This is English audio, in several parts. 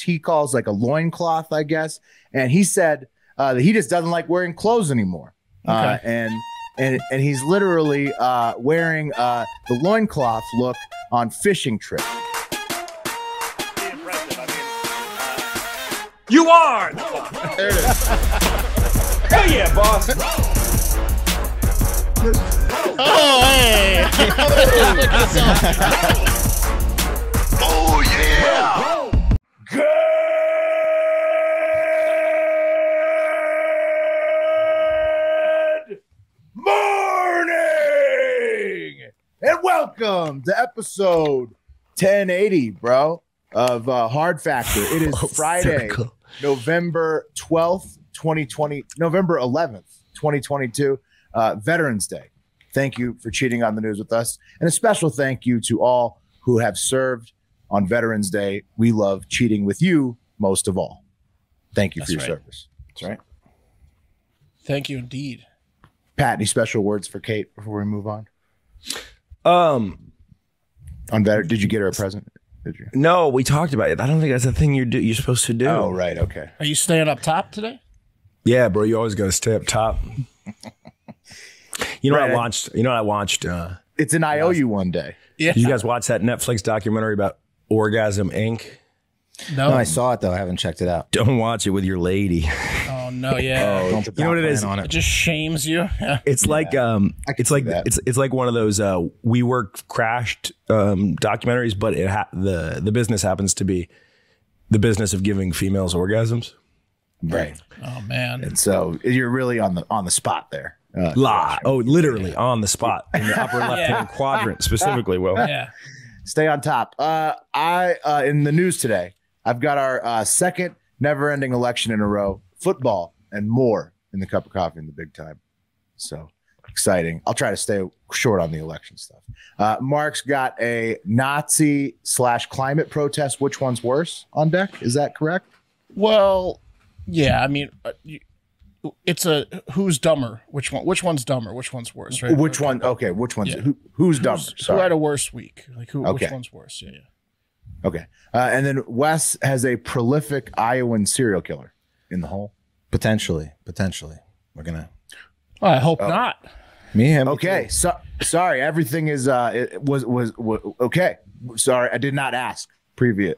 he calls like a loincloth, I guess. And he said that he just doesn't like wearing clothes anymore. And he's literally wearing the loincloth look on fishing trips. You are! There it is. Hell yeah, boss! Oh, hey! Oh, yeah! Good morning! And welcome to episode 1080, bro, of Hard Factor. It is Friday, November 12th, 2020, November 11th, 2022, Veterans Day. Thank you for cheating on the news with us. And a special thank you to all who have served on Veterans Day. We love cheating with you most of all. Thank you for your service. That's right. Thank you indeed. Pat, any special words for Kate before we move on? On Veteran, did you get her a present? Did you? No, we talked about it. I don't think that's a thing you're supposed to do. Oh, right. Okay. Are you staying up top today? Yeah, bro. You always got to stay up top. You know what I watched? It's an IOU one day. Yeah. Did you guys watch that Netflix documentary about Orgasm Inc.? No. I saw it though. I haven't checked it out. Don't watch it with your lady. Oh no, yeah. Don't put You know what it is? on It it. just shames you. Yeah. It's like it's like it's like one of those WeWork crashed documentaries, but the business happens to be the business of giving females orgasms. Right. Oh man. And so you're really on the spot there. Literally on the spot in the upper left-hand quadrant specifically. Will. Yeah. Stay on top. In the news today, I've got our second never-ending election in a row, football and more in the cup of coffee in the big time. So exciting. I'll try to stay short on the election stuff. Mark's got a Nazi/climate protest. Which one's worse on deck? Is that correct? Well, yeah. I mean, it's a who's dumber? Which one's dumber? Which one's worse? Right? Which one? Okay. Which one's Yeah. who's dumber? Who had a worse week? Like who? Okay. Which one's worse? Yeah. Okay. And then Wes has a prolific Iowan serial killer in the hole. Potentially. We're gonna. Well, I hope not. Me, him. Okay. So sorry. Everything is it was okay. Sorry, I did not ask previous.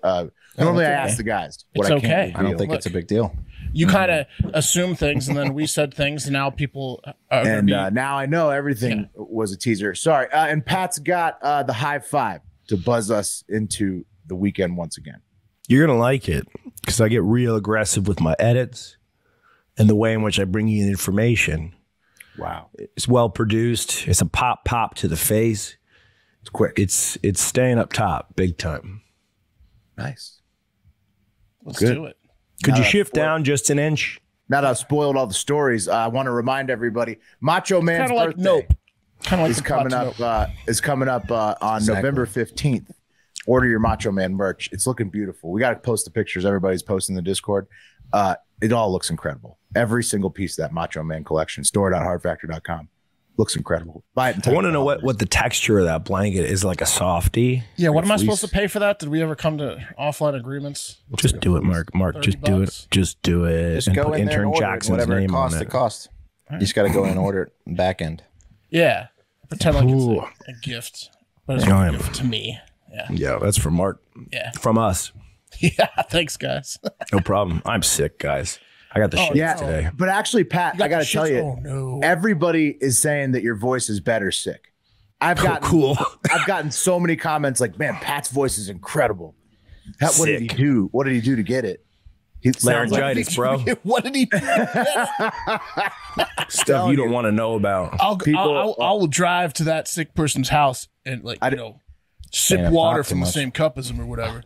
Normally, I ask the guys. It's I okay. can't I don't think Look. it's a big deal. You kind of assume things, and then we said things, and now people are And gonna be, now I know everything was a teaser. Sorry. And Pat's got the Hive Five to buzz us into the weekend once again. You're gonna like it because I get real aggressive with my edits and the way in which I bring you the information. Wow. It's well produced. It's a pop to the face. It's quick. It's staying up top big time. Nice. let's good. do it. Could you shift down just an inch? Now that I've spoiled all the stories, I want to remind everybody, Macho Man's Kind of like birthday Nope. Kind of like is the coming plot to up. Nope. Is coming up on Exactly. November 15th. Order your Macho Man merch. It's looking beautiful. We got to post the pictures. Everybody's posting the Discord. It all looks incredible. Every single piece of that Macho Man collection, store.hardfactor.com. Looks incredible. Buy it. I want to know what the texture of that blanket is, like a softie. Yeah, what am I Fleece? supposed to pay for that? Did we ever come to offline agreements? Just do it, Mark. Mark, just do it. Just do it. Just and go put in there and intern order it. Jackson's Whatever it name costs, on it costs. You just got to go in and order it back end. Yeah, pretend like Ooh. it's a gift, but it's Yeah. a gift to me. Yeah, Yeah, that's from Mark. yeah, From us. yeah. Thanks, guys. No problem. I'm sick, guys. I got the shit Yeah, today. but actually, Pat, I got to tell you, Oh no. everybody is saying that your voice is better sick. I've gotten Cool. I've gotten so many comments like, "Man, Pat's voice is incredible. What did he Sick. do? What did he do to get it?" He sounds like- Laryngitis, bro. What did he? Stuff you don't want to know about. I will drive to that sick person's house and sip Staying up water top too from the much. same cup as him or whatever.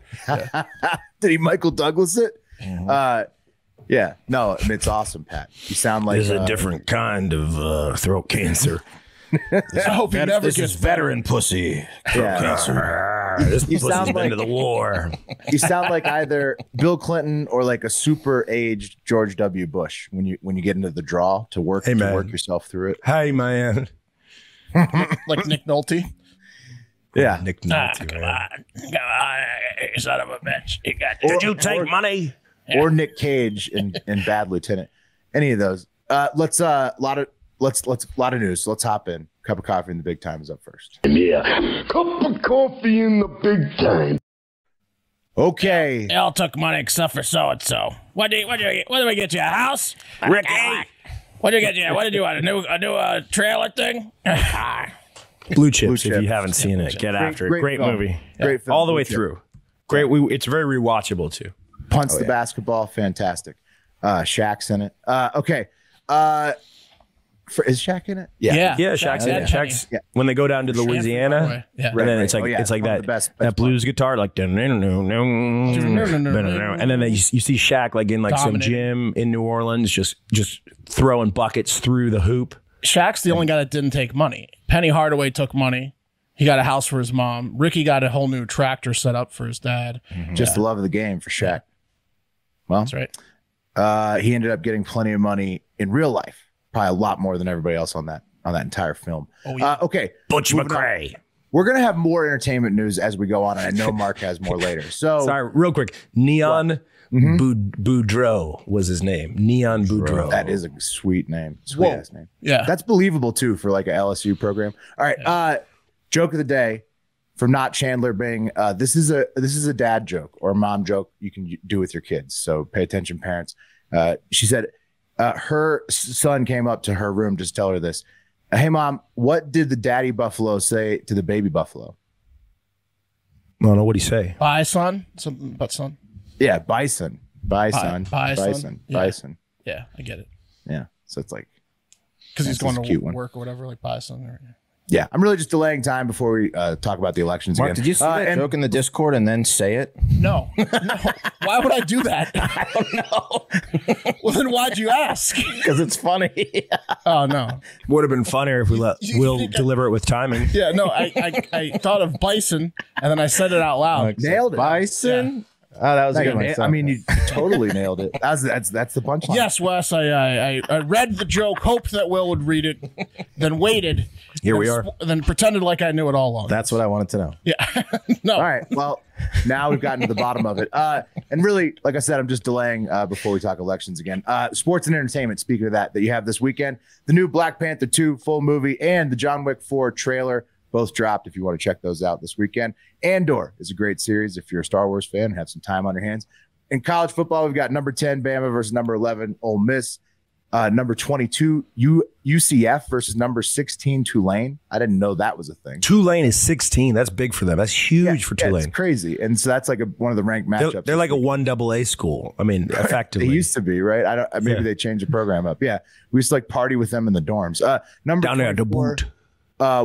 Did he Michael Douglas it? Mm-hmm. Yeah. No, I mean, it's awesome, Pat. You sound like There's a different kind of throat cancer. I hope he never This gets is veteran pussy. Yeah. This You pussy's sound been like- to the war. You sound like either Bill Clinton or like a super aged George W. Bush when you get into the draw to work Hey, man. to work yourself through it. Hey, man. like Nick Nolte. Yeah. Nick Nolte, Come right? on, you son of a bitch. Did you take money? Or Nick Cage in Bad Lieutenant. Any of those. Let's a lot of news. So let's hop in. Cup of coffee in the big time is up first. Yeah. Cup of coffee in the big time. Okay. They all took money except for so and so. What did we get you? A house, Ricky? What did we get you? What did you want? A new trailer thing? Blue Chips. Blue If you Chips. haven't seen it, get after it. great Great film. movie. Great film. All the way Blue Chips. through. Great. It's very rewatchable too. Punts the basketball. Fantastic. Shaq's in it. Okay. Is Shaq in it? Yeah, Shaq's Yeah. when they go down to Louisiana, Yeah. and then it's like Oh, yeah. it's like One of that the best that blues guitar, like and then you see Shaq like in like some Dominant. gym in New Orleans, just throwing buckets through the hoop. Shaq's the only guy that didn't take money. Penny Hardaway took money. He got a house for his mom. Ricky got a whole new tractor set up for his dad. Just the love of the game for Shaq. Well, That's right. he ended up getting plenty of money in real life. Probably a lot more than everybody else on that entire film. Oh, yeah. Okay. Butch moving on. McRae. We're going to have more entertainment news as we go on, and I know Mark has more later. So, Sorry, real quick. Neon Boudreaux was his name. Neon Boudreaux. that is a sweet name. Sweet ass name. Yeah. That's believable, too, for like a LSU program. All right. Joke of the day from Not Chandler Bing. This is a dad joke or a mom joke you can do with your kids. So pay attention, parents. She said her son came up to her room just to tell her this. Hey, Mom, what did the daddy buffalo say to the baby buffalo? No, no, what'd he say? Bye, son. Something about son. Yeah, bison. Bison. Bison. Bison. Yeah. Bison. Yeah, I get it. Yeah. So it's like, Because he's That's going a to cute one. work or whatever, like bye, son. Or, yeah, I'm really just delaying time before we talk about the elections Mark, again. did you see that and- joke in the Discord and then say it? No. Why would I do that? I don't know. Well, then why'd you ask? Because it's funny. Oh, no. Would have been funnier if we let Will deliver it with timing. Yeah, no, I thought of bison, and then I said it out loud. Nailed it. Bison? Oh, that was a good one. I mean, you totally nailed it. That's the punchline. Yes, Wes, I read the joke, hoped that Will would read it, then waited. Here we are. Then pretended like I knew it all along. That's what I wanted to know. Yeah. No. All right. Well, now we've gotten to the bottom of it. And really, like I said, I'm just delaying before we talk elections again. Sports and entertainment, speaking of that you have this weekend, the new Black Panther 2 full movie and the John Wick 4 trailer both dropped if you want to check those out this weekend. Andor is a great series if you're a Star Wars fan and have some time on your hands. In college football, we've got number 10 Bama versus number 11 Ole Miss. Number 22 UCF versus number 16 Tulane. I didn't know that was a thing. Tulane is 16. That's big for them. That's huge for Yeah, Tulane. it's crazy. And so that's like one of the ranked matchups. They're like a 1AA school. I mean, effectively. They used to be, right? I don't. Maybe they changed the program up. Yeah, we used to like party with them in the dorms. Number Down there at the 24, boot.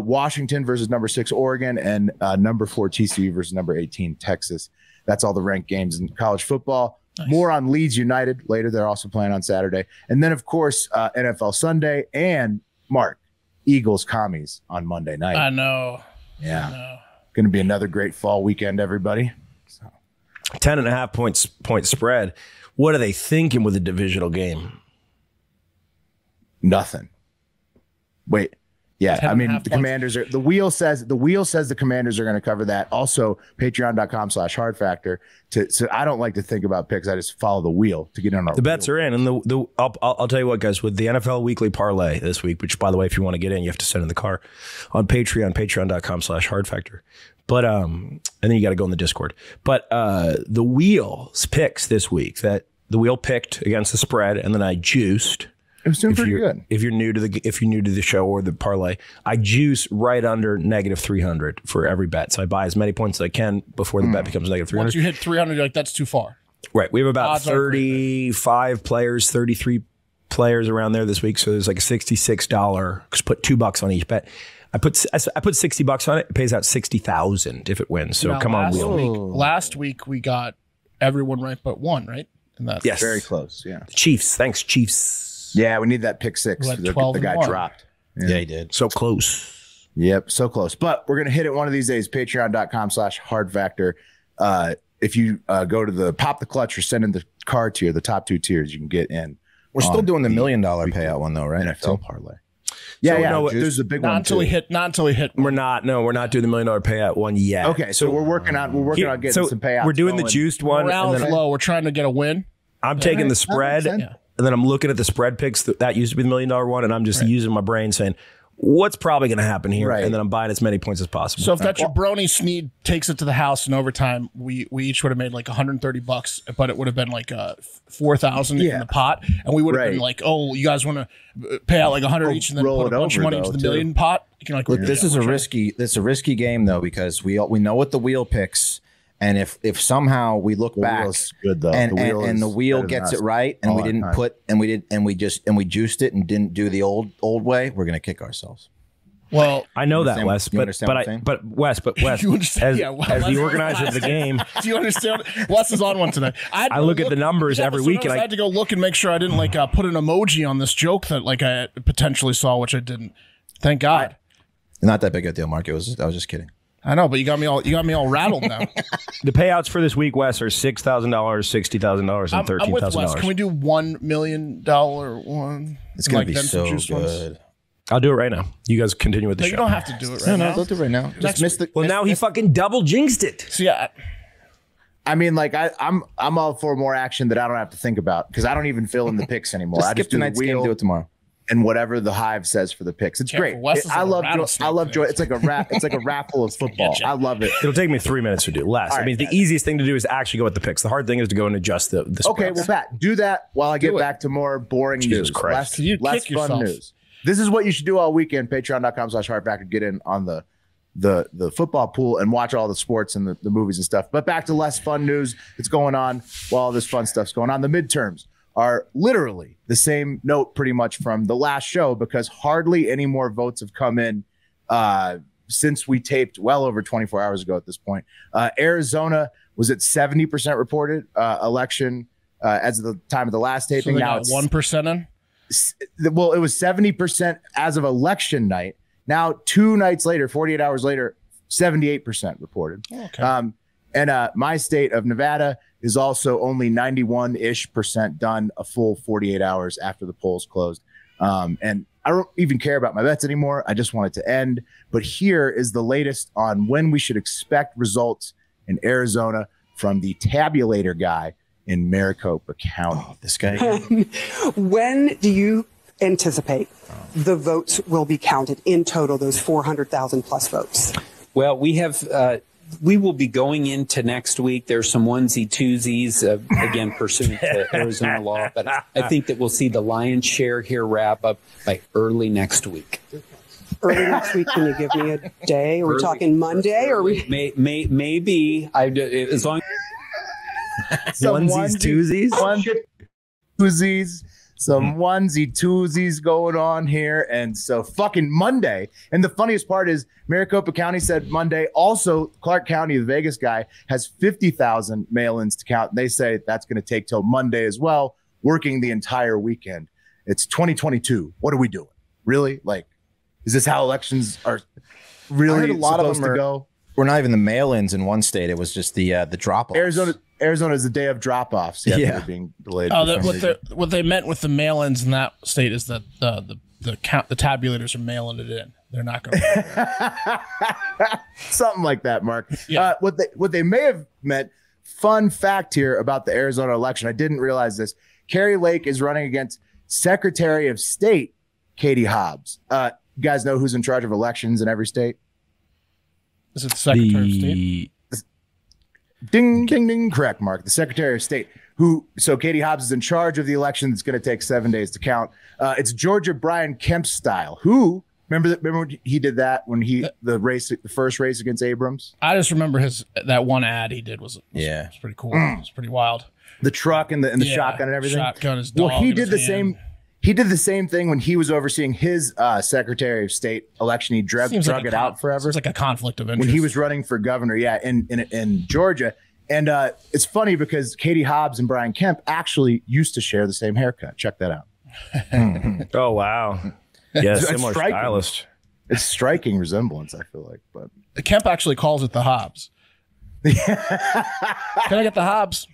Washington versus number 6 Oregon, and number 4 TCU versus number 18 Texas. That's all the ranked games in college football. Nice. More on Leeds United later. They're also playing on Saturday, and then of course NFL Sunday and Mark Eagles Commies on Monday night. I know. Yeah, going to be another great fall weekend, everybody. 10.5 point spread. What are they thinking with a divisional game? Nothing. Wait. Yeah, I mean, 10.5 the points. Commanders are. The wheel says the Commanders are going to cover that. Also, Patreon.com/Hard Factor. So I don't like to think about picks. I just follow the wheel to get in our. The bets are in, and I'll tell you what, guys. With the NFL Weekly Parlay this week, which by the way, if you want to get in, you have to send in the car on Patreon, Patreon.com/Hard Factor. But and then you got to go in the Discord. But the wheel's picks this week that the wheel picked against the spread, and then I juiced. It was doing pretty good. If you're new to the show or the parlay, I juice right under -300 for every bet. So I buy as many points as I can before the bet becomes -300. Once you hit 300, you're like, that's too far. Right. We have about Odds aren't great, 35 players, 33 players around there this week. So there's like a $66. Just put $2 on each bet. I put $60 on it. It pays out $60,000 if it wins. So Now, come on, last wheel. last week we got everyone right but one, right? And that's Yes. Very close. Yeah. Chiefs. Thanks, Chiefs. Yeah, we need that pick 6. We're at The 12 guy and 1. dropped. Yeah, he did. So close. Yep, so close. But we're gonna hit it one of these days. Patreon.com/Hard Factor. If you go to the Pop the Clutch or send in the card tier, the top 2 tiers, you can get in. We're still on doing the $1 million weekly payout one though, right? NFL parlay. Yeah, So, yeah. no, There's a big Not one until too. he hit. Not until he hit. We're not doing the $1 million payout one yet. Okay, so we're working on getting some payouts. We're doing the going. juiced one. Morale And is then low. We're trying to get a win. I'm taking the spread, sense. and then I'm looking at the spread picks. That used to be the $1 million one, and I'm just using my brain saying, what's probably going to happen here? Right. And then I'm buying as many points as possible. So if that jabroni Sneed takes it to the house in overtime, we each would have made like $130, but it would have been like 4,000 in the pot, and we would have been like, oh, you guys want to pay out like 100 each, and then roll put a it bunch of over, money into though, the too. million pot. You can like, Look, this is a risky game though, because we know what the wheel picks, and if somehow we look back, wheel's good, though. and The the wheel wheel is better than gets us it right, and all we the didn't time. put and we juiced it and didn't do the old way, we're gonna kick ourselves. well, I know that, understand- Wes, you but understand what I'm saying? Wes, You understand? as, Yeah, well, as the Wes- organizer of the game, do you understand? Wes is on one today. I look at the numbers every week, and I had to go look and make sure I didn't like put an emoji on this joke that like I potentially saw, which I didn't. Thank God. Not that big a deal, Mark. I was just kidding. I know, but you got me all rattled now. the payouts for this week, Wes, are $6,000, $60,000, and I'm with Wes. $13,000. Can we do $1 million one? It's gonna be then some so juice ones? good. I'll do it right now. You guys continue with the No, show. you don't have to do it right now. Don't do it right now. Just miss the. Well, now he fucking double jinxed it. See, I mean, like I'm all for more action that I don't have to think about because I don't even fill in the picks anymore. I Skip just do the tonight's game. wheel Do it tomorrow. and whatever the Hive says for the picks. It's Careful, great. Wes is I like a love rattlesnake I love today. joy. It's like a it's like a raffle of football. I love it. It'll take me 3 minutes to do less. I mean, the easiest thing to do is actually go with the picks. The hard thing is to go and adjust the Okay, spreads. well, Pat, do that while I get back to more boring Jesus news. Christ. You Less kick fun yourself. news. This is what you should do all weekend. Patreon.com/hardfactor. Get in on the football pool and watch all the sports and the movies and stuff. But back to less fun news that's going on while all this fun stuff's going on. The midterms are literally the same note pretty much from the last show because hardly any more votes have come in since we taped well over 24 hours ago at this point. Arizona was at 70% reported election as of the time of the last so taping. they Now got it's 1% in. well, it was 70% as of election night. Now, 2 nights later, 48 hours later, 78% reported. Okay. And my state of Nevada is also only 91-ish% done a full 48 hours after the polls closed. And I don't even care about my bets anymore. I just want it to end. But here is the latest on when we should expect results in Arizona from the tabulator guy in Maricopa County. Oh, this guy. When do you anticipate the votes will be counted in total, those 400,000 plus votes? Well, we will be going into next week. There's some onesie twosies, again, pursuant to Arizona law, but I think that we'll see the lion's share here wrap up by early next week. Early next week, can you give me a day? Are we talking Monday? Or we? Maybe as long. Some Onesies, twosies, some onesie twosies going on here. And so fucking Monday. And the funniest part is Maricopa County said Monday. Also, Clark County, the Vegas guy, has 50,000 mail-ins to count. And they say that's going to take till Monday as well, working the entire weekend. It's 2022. What are we doing? Really? Like, is this how elections are really a lot of supposed them to go? We're not even the mail-ins in one state. It was just the drop-offs. Arizona is the day of drop-offs. Yeah, they're being delayed. Oh, for some reason. what they meant with the mail-ins in that state is that the tabulators are mailing it in. They're not going to something like that, Mark. Yeah. What they may have meant. Fun fact here about the Arizona election. I didn't realize this. Carrie Lake is running against Secretary of State Katie Hobbs. You guys know who's in charge of elections in every state? Is it the Secretary of State? Ding, ding, ding. Correct, Mark. The Secretary of State. So Katie Hobbs is in charge of the election. That's going to take 7 days to count. It's Georgia Brian Kemp style. Remember when he did that when the first race against Abrams? I just remember that one ad he did was pretty cool. It was pretty wild. The truck and the shotgun and everything. Shotgun, his dog. Well, he in did his the hand. same. He did the same thing when he was overseeing his Secretary of State election. He drug it out forever. It's like a conflict of interest. When he was running for governor, in Georgia. And it's funny because Katie Hobbs and Brian Kemp actually used to share the same haircut. Check that out. Oh, wow. Yeah, It's similar striking. stylist. It's striking resemblance, I feel like. But Kemp actually calls it the Hobbs. Can I get the Hobbs?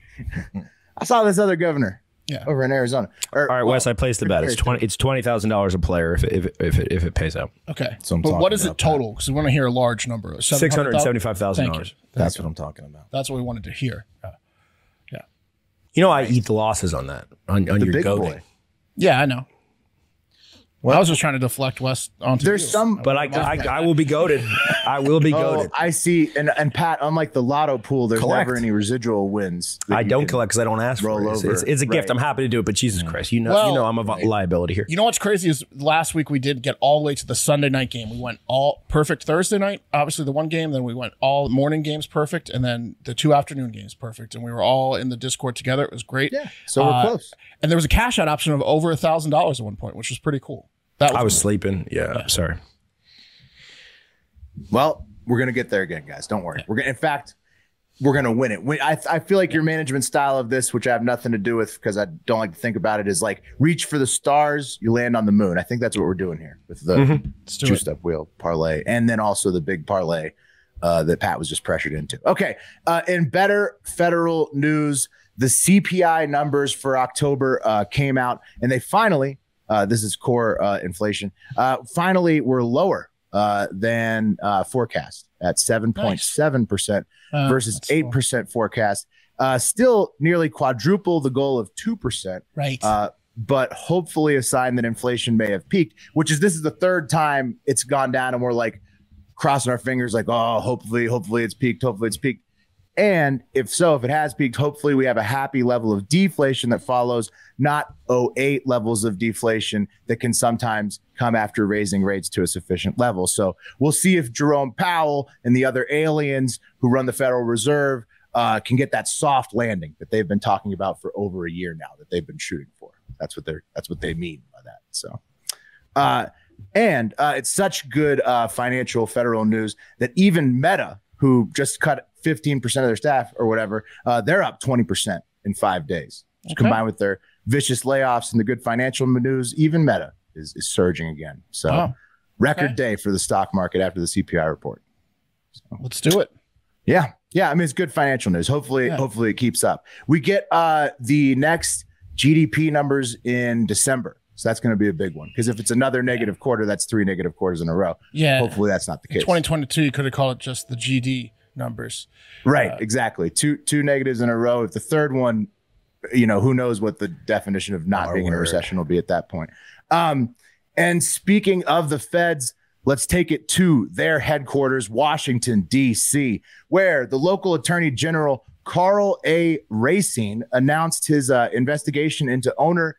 I saw this other governor. Yeah, over in Arizona. All right, Wes, I placed the bet. It's $20,000 a player if it pays out. Okay, So but what is it total? Because we want to hear a large number. $675,000. That's what I'm talking about. That's what we wanted to hear. Yeah. You know, I eat the losses on that on your big goating. boy. Yeah, I know. Well, I was just trying to deflect Wes onto There's you. some, but I will be goaded. I will be goaded. I see, and Pat, unlike the lotto pool, there's never any residual wins. I don't collect because I don't ask for it. It's a gift. I'm happy to do it, but Jesus Christ, you know, I'm a liability here. You know what's crazy is last week we did get all the way to the Sunday night game. We went all perfect Thursday night, obviously the one game. Then we went all morning games perfect, and then the 2 afternoon games perfect. And we were all in the Discord together. It was great. Yeah, so we're close. And there was a cash out option of over $1,000 at one point, which was pretty cool. I was sleeping. Yeah, sorry. Well, we're gonna get there again, guys. Don't worry. In fact, we're gonna win it. I feel like your management style of this, which I have nothing to do with because I don't like to think about it, is like reach for the stars, you land on the moon. I think that's what we're doing here with the two-step wheel parlay, and then also the big parlay that Pat was just pressured into. Okay, in better federal news, the CPI numbers for October came out, and they finally. This is core inflation. Finally, we're lower than forecast at 7.7% versus 8% forecast. Still nearly quadruple the goal of 2%. Right. But hopefully a sign that inflation may have peaked, this is the third time it's gone down, and we're like crossing our fingers like, oh, hopefully it's peaked. Hopefully it's peaked. And if it has peaked, hopefully we have a happy level of deflation that follows, not 2008 levels of deflation that can sometimes come after raising rates to a sufficient level. So we'll see if Jerome Powell and the other aliens who run the Federal Reserve can get that soft landing that they've been talking about for over a year now, that they've been shooting for. That's what they mean by that. So, and it's such good financial federal news that even Meta, who just cut 15% of their staff or whatever, they're up 20% in 5 days. Combined with their vicious layoffs and the good financial news, even Meta is surging again. So record day for the stock market after the CPI report. So, let's do it. Yeah. I mean, it's good financial news. Hopefully it keeps up. We get the next GDP numbers in December. So that's going to be a big one, because if it's another negative quarter, that's 3 negative quarters in a row. Yeah. Hopefully that's not the case. In 2022, you could have called it just the GD numbers. Right. Exactly. Two negatives in a row. If the third one, who knows what the definition of not being in a recession will be at that point. And speaking of the feds, let's take it to their headquarters, Washington, D.C., where the local attorney general, Carl A. Racine, announced his investigation into owner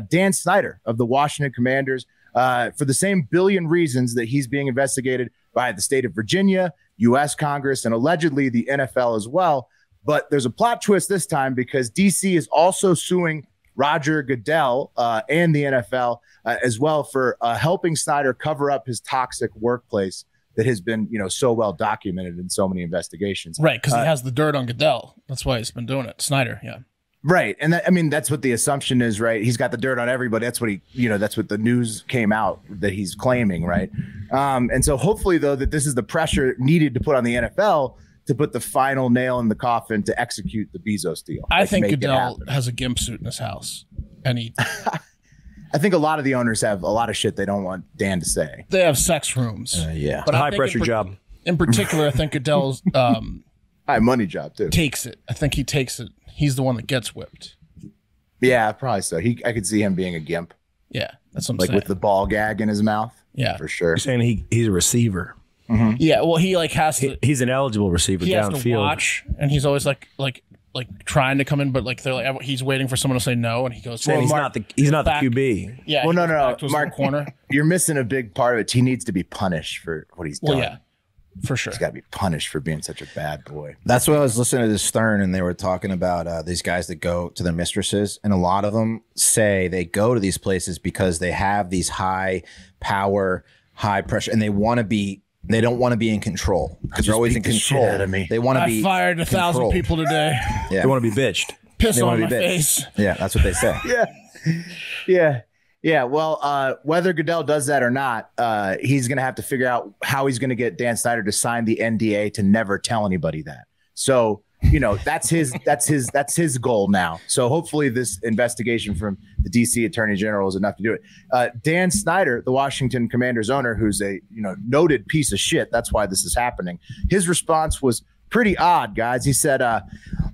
Dan Snyder of the Washington Commanders for the same billion reasons that he's being investigated by the state of Virginia, U.S. Congress, and allegedly the NFL as well. But there's a plot twist this time, because D.C. is also suing Roger Goodell and the NFL as well for helping Snyder cover up his toxic workplace that has been, so well documented in so many investigations. Right, because he has the dirt on Goodell. That's why he's been doing it. Snyder, yeah. Right. And that's what the assumption is, right? He's got the dirt on everybody. That's what that's what the news came out that he's claiming, right? And so hopefully, though, that this is the pressure needed to put on the NFL to put the final nail in the coffin to execute the Bezos deal. I think Goodell has a gimp suit in his house. And I think a lot of the owners have a lot of shit they don't want Dan to say. They have sex rooms. Yeah. But a high pressure job. In particular, I think Goodell's high money job too. Takes it. I think he takes it. He's the one that gets whipped. Yeah, probably so. I could see him being a gimp. Yeah, that's what I'm saying. saying. With the ball gag in his mouth. Yeah, for sure. You're saying he's a receiver. Mm-hmm. Yeah, well, he has to. He's an eligible receiver downfield. Has to watch, and he's always like trying to come in, but they're like he's waiting for someone to say no, and he goes. Well, he's not the QB. Yeah. Well, no, Mark corner. You're missing a big part of it. He needs to be punished for what he's done. Well, yeah. For sure. He's got to be punished for being such a bad boy. That's what I was listening to this Stern, and they were talking about these guys that go to their mistresses, and a lot of them say they go to these places because they have these high power, high pressure, and they don't want to be in control because they're always in control. Out of me. They want to be. I fired 1,000 people today. Yeah. They want to be bitched. Piss on my face. Yeah, that's what they say. Yeah. Well, whether Goodell does that or not, he's going to have to figure out how he's going to get Dan Snyder to sign the NDA to never tell anybody that. So you know, that's his goal now. So hopefully this investigation from the DC Attorney General is enough to do it. Dan Snyder, the Washington Commanders owner, who's a noted piece of shit, that's why this is happening. His response was pretty odd, guys. He said,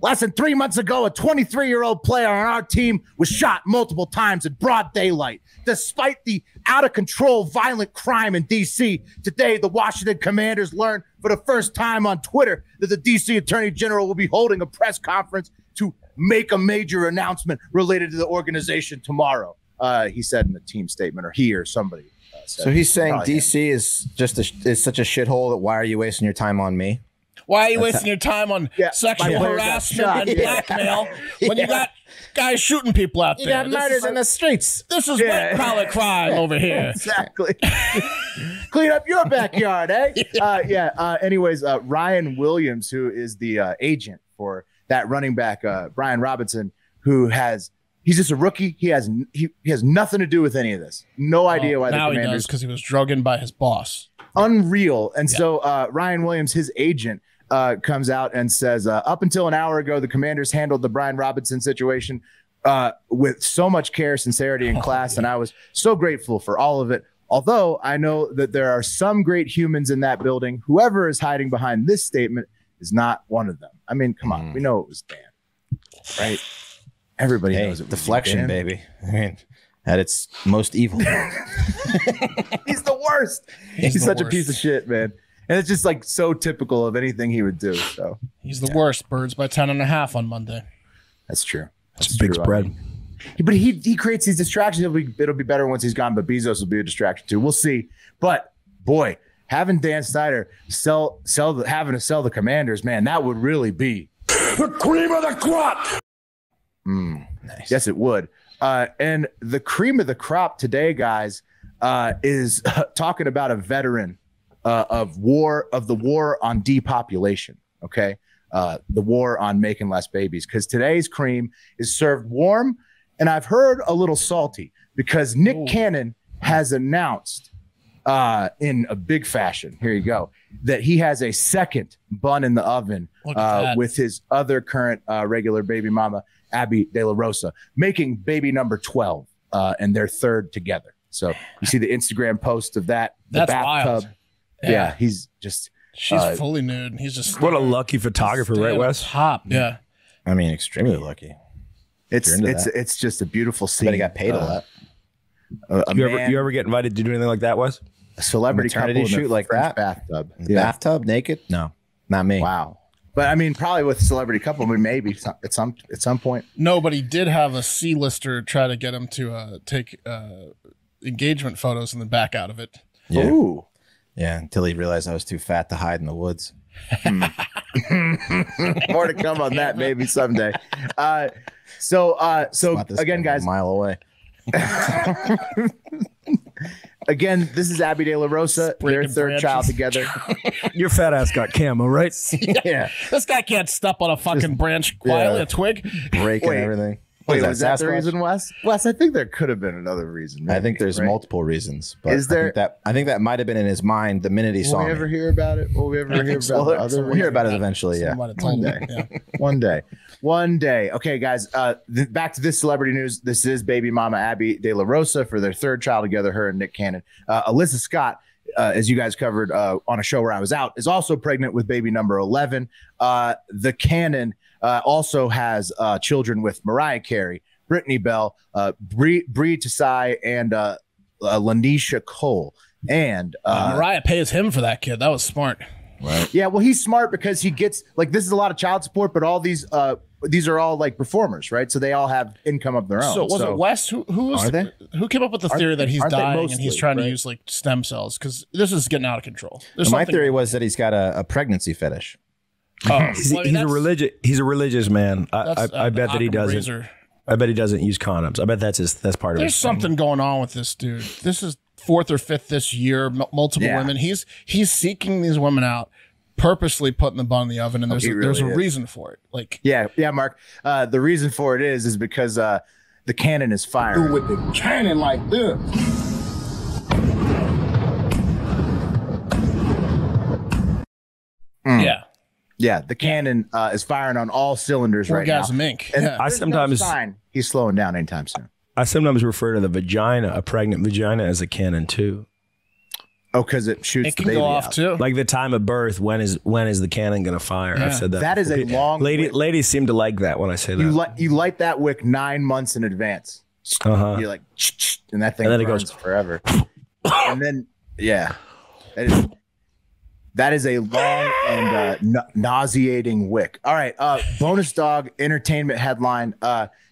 less than 3 months ago, a 23-year-old player on our team was shot multiple times in broad daylight. Despite the out-of-control violent crime in D.C., today the Washington Commanders learned for the first time on Twitter that the D.C. Attorney General will be holding a press conference to make a major announcement related to the organization tomorrow, he said in the team statement, or he or somebody said. So he's saying D.C. is just is such a shithole that why are you wasting your time on me? Why are you wasting your time on sexual harassment and blackmail when you got guys shooting people out there? You got murders in the streets. This is white collar crime over here. Exactly. Clean up your backyard, eh? Anyways, Rainn Williams, who is the agent for that running back, Brian Robinson, he's just a rookie. He has nothing to do with any of this. No idea why the Commanders. Now he does, because he was drugged in by his boss. Unreal. And so Rainn Williams, his agent, comes out and says, up until an hour ago, the Commanders handled the Brian Robinson situation with so much care, sincerity, and class, and I was so grateful for all of it. Although I know that there are some great humans in that building, whoever is hiding behind this statement is not one of them. I mean, come on. We know it was Dan, right? Everybody knows it was deflection, baby. I mean, at its most evil. He's the worst. He's such a piece of shit, man. And it's just like so typical of anything he would do. So he's the worst. Birds by 10.5 on Monday. That's true. That's a big spread. I mean, but he creates these distractions. It'll be better once he's gone. But Bezos will be a distraction too. We'll see. But boy, having Dan Snyder having to sell the Commanders, man, that would really be the cream of the crop. Nice. Yes, it would. And the cream of the crop today, guys, is talking about a veteran of the war on depopulation. Okay, the war on making less babies. Because today's cream is served warm, and I've heard a little salty because Nick Cannon has announced in a big fashion. Here you go. That he has a second bun in the oven with his other current regular baby mama, Abby De La Rosa, making baby number 12 and their third together. So you see the Instagram post of that. The That's bathtub. wild. Yeah, he's just. She's fully nude. He's just. What a lucky photographer, right, Wes? Top. Yeah. I mean, extremely lucky. It's just a beautiful scene. But he got paid a lot. You ever get invited to do anything like that, Wes? A celebrity couple shoot like that? Bathtub. In the bathtub, naked? No, not me. Wow. But I mean, probably with a celebrity couple, maybe at some point. No, but he did have a C-lister try to get him to take engagement photos and then back out of it. Yeah. Ooh. Yeah, until he realized I was too fat to hide in the woods. More to come on that maybe someday. So again, guys, a mile away. Again, this is Abby De La Rosa, their third child together. Your fat ass got camo, right? Yeah. This guy can't step on a fucking branch quietly, a twig. Breaking everything. Wait, was that the reason, Wes? Wes, I think there could have been another reason. Maybe, I think there's multiple reasons. But is there? I think that might have been in his mind the minute he saw me. Will we ever hear about it? Will we ever hear about it? We'll hear about it eventually, yeah. One day. Yeah. One day. Okay, guys, back to this celebrity news. This is baby mama Abby De La Rosa for their third child together, her and Nick Cannon. Alyssa Scott, as you guys covered on a show where I was out, is also pregnant with baby number 11. The Cannon also has children with Mariah Carey, Brittany Bell, Bree Tisai, and Lanisha Cole. And Mariah pays him for that kid. That was smart. Right. Yeah, well, he's smart because he gets this is a lot of child support, but all these are all like performers, right? So they all have income of their own. So was it Wes who came up with the theory that he's dying and he's trying to use like stem cells? Because this is getting out of control. My theory was that he's got a pregnancy fetish. Oh, he's a religious man. I bet that he doesn't. Razor. I bet he doesn't use condoms. I bet that's part of it. There's something going on with this dude. This is 4th or 5th this year. Multiple women. He's seeking these women out, purposely putting the bun in the oven, and there's a reason for it. Like yeah, Mark. The reason for it is because the cannon is firing. With the cannon like this. Yeah. Yeah, the cannon is firing on all cylinders right now. Orgasmic. And Yeah. there's no sign he's slowing down anytime soon. I sometimes refer to the vagina, a pregnant vagina, as a cannon too. Oh, because it shoots It the can baby go off out. too. Like the time of birth, when is the cannon going to fire? Yeah. I've said that. That is a long wick. Ladies seem to like that when I say that. You light that wick 9 months in advance. Uh-huh. You're like, and that thing And then it burns goes forever. And then, yeah, that is a long and nauseating wick. All right, bonus dog entertainment headline.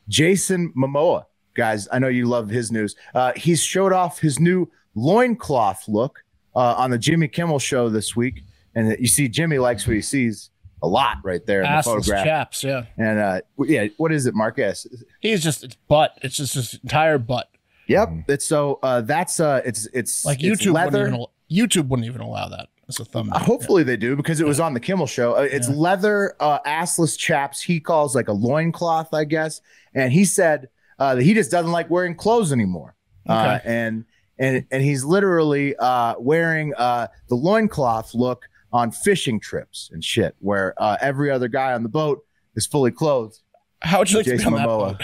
Jason Momoa, guys, I know you love his news. He's showed off his new loincloth look on the Jimmy Kimmel show this week. And you see Jimmy likes what he sees a lot right there in the Assless photograph. chaps, yeah. And yeah, what is it, Marcus? He's just it's butt. It's just his entire butt. Yep. It's so that's it's Like it's YouTube leather. YouTube wouldn't even allow that as a thumbnail. Hopefully they do because it was on the Kimmel show. It's leather assless chaps. He calls like a loincloth, I guess. And he said that he just doesn't like wearing clothes anymore. Okay. And he's literally wearing the loincloth look on fishing trips and shit, where every other guy on the boat is fully clothed. How would you like to be Jason on that Momoa. boat?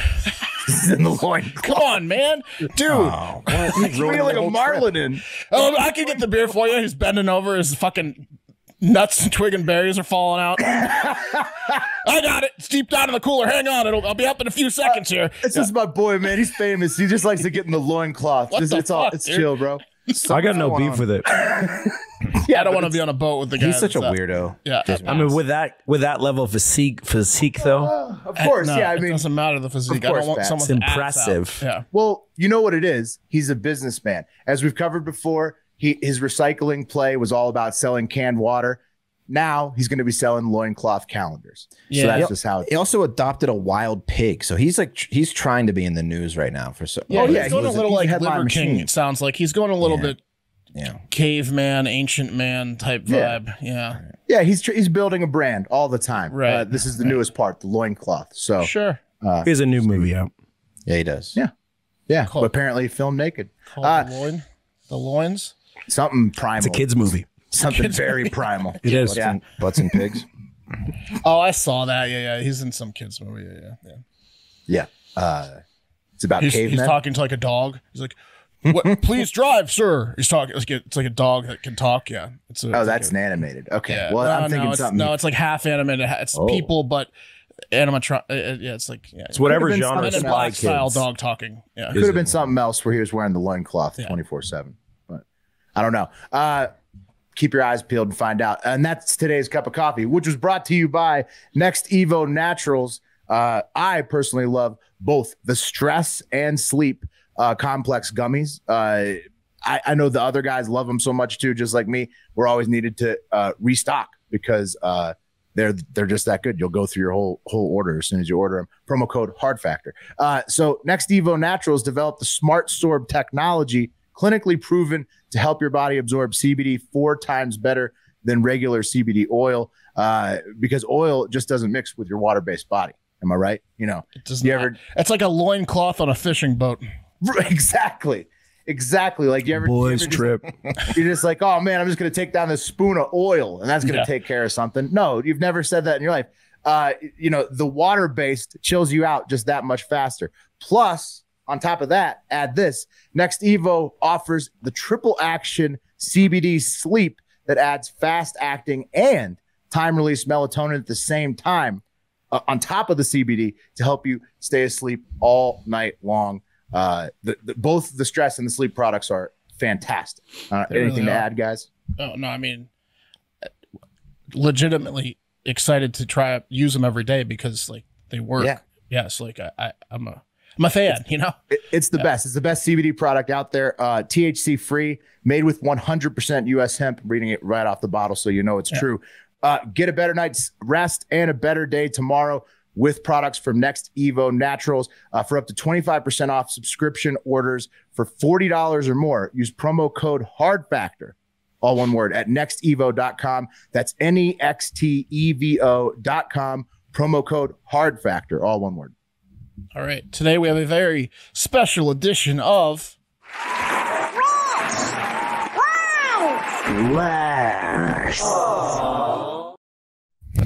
This is in the loincloth. Come on, man, dude. He's really like a marlin in. Oh, I can get the beer for you. He's bending over. His fucking nuts and twig and berries are falling out. I got it. It's deep down in the cooler. Hang on. I'll be up in a few seconds here. This is my boy, man. He's famous. He just likes to get in the loincloth. What the fuck, It's dude? chill, bro. I got no beef with it. Yeah, I don't want to be on a boat with the guy. He's such a that's, weirdo. Yeah, I mean, with that level of physique though, Of course, no, yeah. I it mean, doesn't matter the physique. of course, I don't want Pat. someone's It's ass out. impressive. Yeah. well, you know what it is? He's a businessman. As we've covered before, his recycling play was all about selling canned water. Now he's going to be selling loincloth calendars. Yeah. So that's just how He also adopted a wild pig, so he's trying to be in the news right now for so. Yeah, Oh, he's yeah, going he a was little a like headline Liver King. machine. It sounds like he's going a little bit Yeah. caveman, ancient man type Yeah. vibe. Yeah, Yeah, he's building a brand all the time. Right. This is the newest part, the loincloth. So sure. he has a new movie out. Yeah, he does. Yeah. yeah, Cool. but apparently filmed naked. Called the loins. Something primal. It's a kids movie. Something very primal. It is. Yeah. Butts and pigs. Oh, I saw that. Yeah. He's in some kids movie. Yeah. Yeah. It's about He's cavemen. talking to like a dog. He's like, "What? Please drive, sir." He's talking. It's like a dog that can talk. Yeah. It's that's an animated. Okay. Yeah. Well, I'm no, thinking it's, something. No, it's like half animated. It's people, but animatron. Yeah, it's like It's whatever Could've been genre something Men in Spy Black style kids. dog talking. Yeah. Could have been something else where he was wearing the loincloth 24/7, but I don't know. Keep your eyes peeled and find out. And that's today's cup of coffee, which was brought to you by Next Evo Naturals. I personally love both the stress and sleep complex gummies. I know the other guys love them so much too, just like me. We're always needed to restock because they're just that good. You'll go through your whole order as soon as you order them. Promo code Hard Factor. So Next Evo Naturals developed the Smart Sorb technology, clinically proven to help your body absorb CBD 4 times better than regular CBD oil, because oil just doesn't mix with your water-based body. Am I right? You know, It does you not. ever It's like a loincloth on a fishing boat. exactly. Like you ever Boys trip. you're just like, oh man, I'm just gonna take down this spoon of oil and that's gonna take care of something. No, you've never said that in your life. You know, the water-based chills you out just that much faster. Plus, on top of that, add this. Next Evo offers the triple action CBD sleep that adds fast acting and time release melatonin at the same time on top of the CBD to help you stay asleep all night long. Both the stress and the sleep products are fantastic. Anything to add, guys? Oh no, I mean, legitimately excited to use them every day because like they work. Yeah. Yes, like I'm a fan. You know, It's the best. It's the best CBD product out there. THC free, made with 100% US hemp. I'm reading it right off the bottle, so you know it's true. Get a better night's rest and a better day tomorrow with products from Next Evo Naturals for up to 25% off subscription orders for $40 or more. Use promo code HARDFACTOR, all one word, at nextevo.com. That's NEXTEVO.com. Promo code HARDFACTOR, all one word. all right. Today we have a very special edition of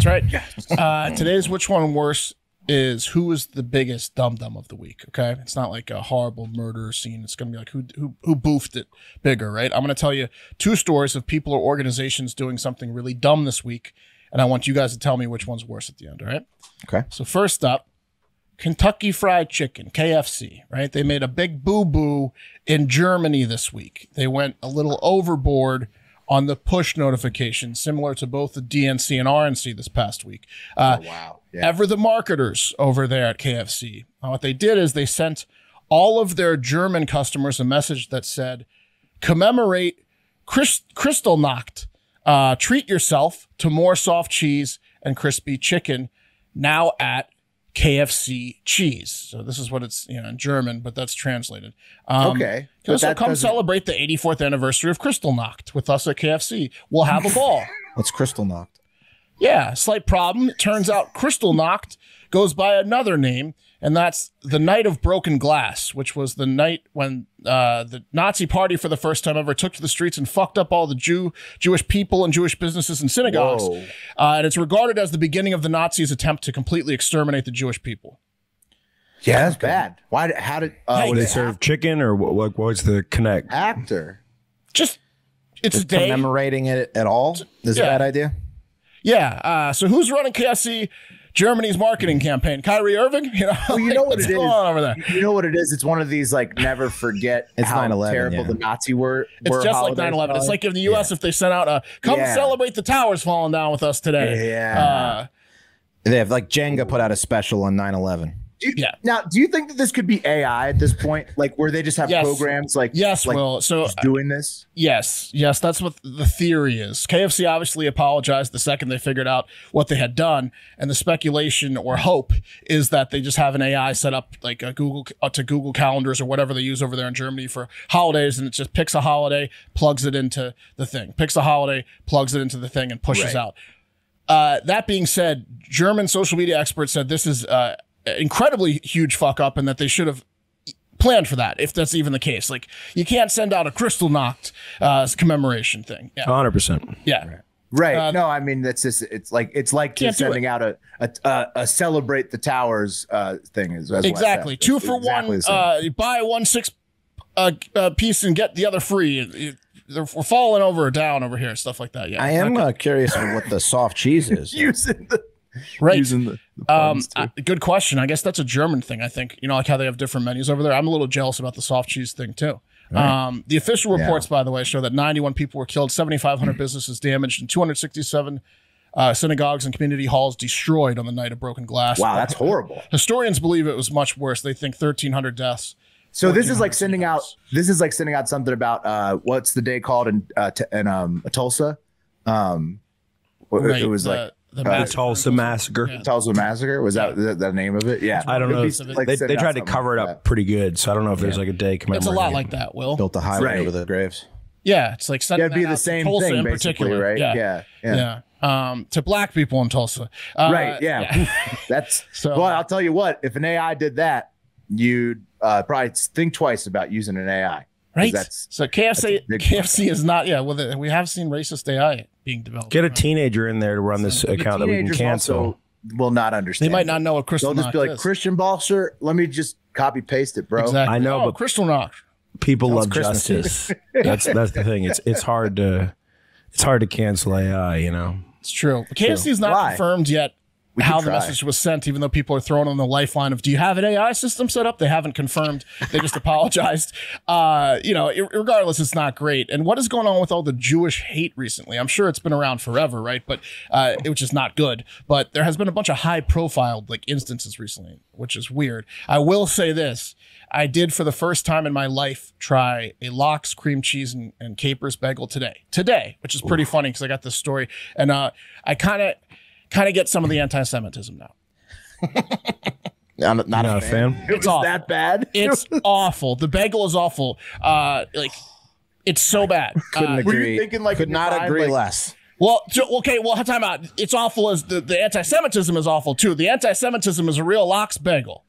That's right. Today's Which One Worse is who is the biggest dum-dum of the week, okay? It's not like a horrible murder scene. It's going to be like who boofed it bigger, right? I'm going to tell you 2 stories of people or organizations doing something really dumb this week, and I want you guys to tell me which one's worse at the end, all right? Okay. So first up, Kentucky Fried Chicken, KFC, right? They made a big boo-boo in Germany this week. They went a little overboard on the push notification, similar to both the DNC and RNC this past week. Wow. Yeah. Ever the marketers over there at KFC. What they did is they sent all of their German customers a message that said, commemorate Kristallnacht. Treat yourself to more soft cheese and crispy chicken now at KFC cheese. So this is what it's in German, but that's translated. Okay. So come celebrate the 84th anniversary of Kristallnacht with us at KFC. We'll have a ball. What's Kristallnacht? Yeah, slight problem. It turns out Kristallnacht goes by another name, and that's the Night of Broken Glass, which was the night when the Nazi party for the first time ever took to the streets and fucked up all the Jewish people and Jewish businesses and synagogues. And it's regarded as the beginning of the Nazis' attempt to completely exterminate the Jewish people. Yeah, that's bad. Why? How did? Would they serve chicken, or what's the connect? Actor. Just it's a day. Commemorating it at all is a bad idea. Yeah. So who's running KFC? Germany's marketing campaign. Kyrie Irving? Well, you know what it is. What's going on over there? You know what it is? It's one of these like never forget It's how 9/11, terrible the Nazi were. It's just like 9/11. It's like in the U.S. if they sent out a come celebrate the towers falling down with us today. Yeah. They have like Jenga put out a special on 9/11. Now, do you think that this could be AI at this point? Like where they just have programs like Will. So just doing this? Yes, that's what the theory is. KFC obviously apologized the second they figured out what they had done, and the speculation or hope is that they just have an AI set up like a Google calendars or whatever they use over there in Germany for holidays, and it just picks a holiday, plugs it into the thing, picks a holiday, plugs it into the thing, and pushes out. That being said, German social media experts said this is incredibly huge fuck up, and that they should have planned for that, if that's even the case. Like, you can't send out a Kristallnacht commemoration thing. 100%. Yeah. Right. No, I mean that's just it's like just sending out a celebrate the towers thing is exactly 2 for $1. You buy 1 6 piece and get the other free. We're falling over or down over here, stuff like that. Yeah. I am curious what the soft cheese is. Using the good question. I guess that's a German thing. I think like how they have different menus over there. I'm a little jealous about the soft cheese thing too. Right. The official reports, by the way, show that 91 people were killed, 7,500 businesses damaged, and 267 synagogues and community halls destroyed on the Night of Broken Glass. Wow, that's horrible. Historians believe it was much worse. They think 1,300 deaths. So this is like sending out. This is like sending out something about what's the day called in Tulsa. Right, it was like. The Tulsa Massacre. Yeah. Tulsa Massacre? Was that the name of it? Yeah. I don't know. They tried to cover it up pretty good, so I don't know if there's like a day commemorating. It's a lot like that, Will. Built a highway over the graves. Yeah, it's like it'd be the same Tulsa thing, in basically, particular. right? Yeah. To black people in Tulsa. Right, yeah. That's well, I'll tell you what, if an AI did that, you'd probably think twice about using an AI. Right. So KFC is not, well, we have seen racist AI being developed. Get a teenager in there to run this account that we can cancel. Will not understand. They might not know what Kristallnacht is. They'll just be like, Christian Balser, let me just copy paste it, bro. Exactly. I know, but Kristallnacht. People love justice. That's the thing. It's hard to cancel AI, It's true. KFC is not confirmed yet how the message was sent, even though people are throwing on the lifeline of, do you have an AI system set up? They haven't confirmed. They just apologized. Regardless, it's not great. And what is going on with all the Jewish hate recently? I'm sure it's been around forever, right? But which is not good. But there has been a bunch of high-profile instances recently, which is weird. I will say this. I did, for the first time in my life, try a lox, cream cheese, and capers bagel today, which is pretty funny because I got this story. And I kind of get some of the anti-Semitism now. I'm not a fan. It's that bad? It's awful. The bagel is awful. It's so bad. Couldn't agree. Were you thinking could not agree less. Well, time out. It's awful as the anti-Semitism is awful too. The anti-Semitism is a real lox bagel.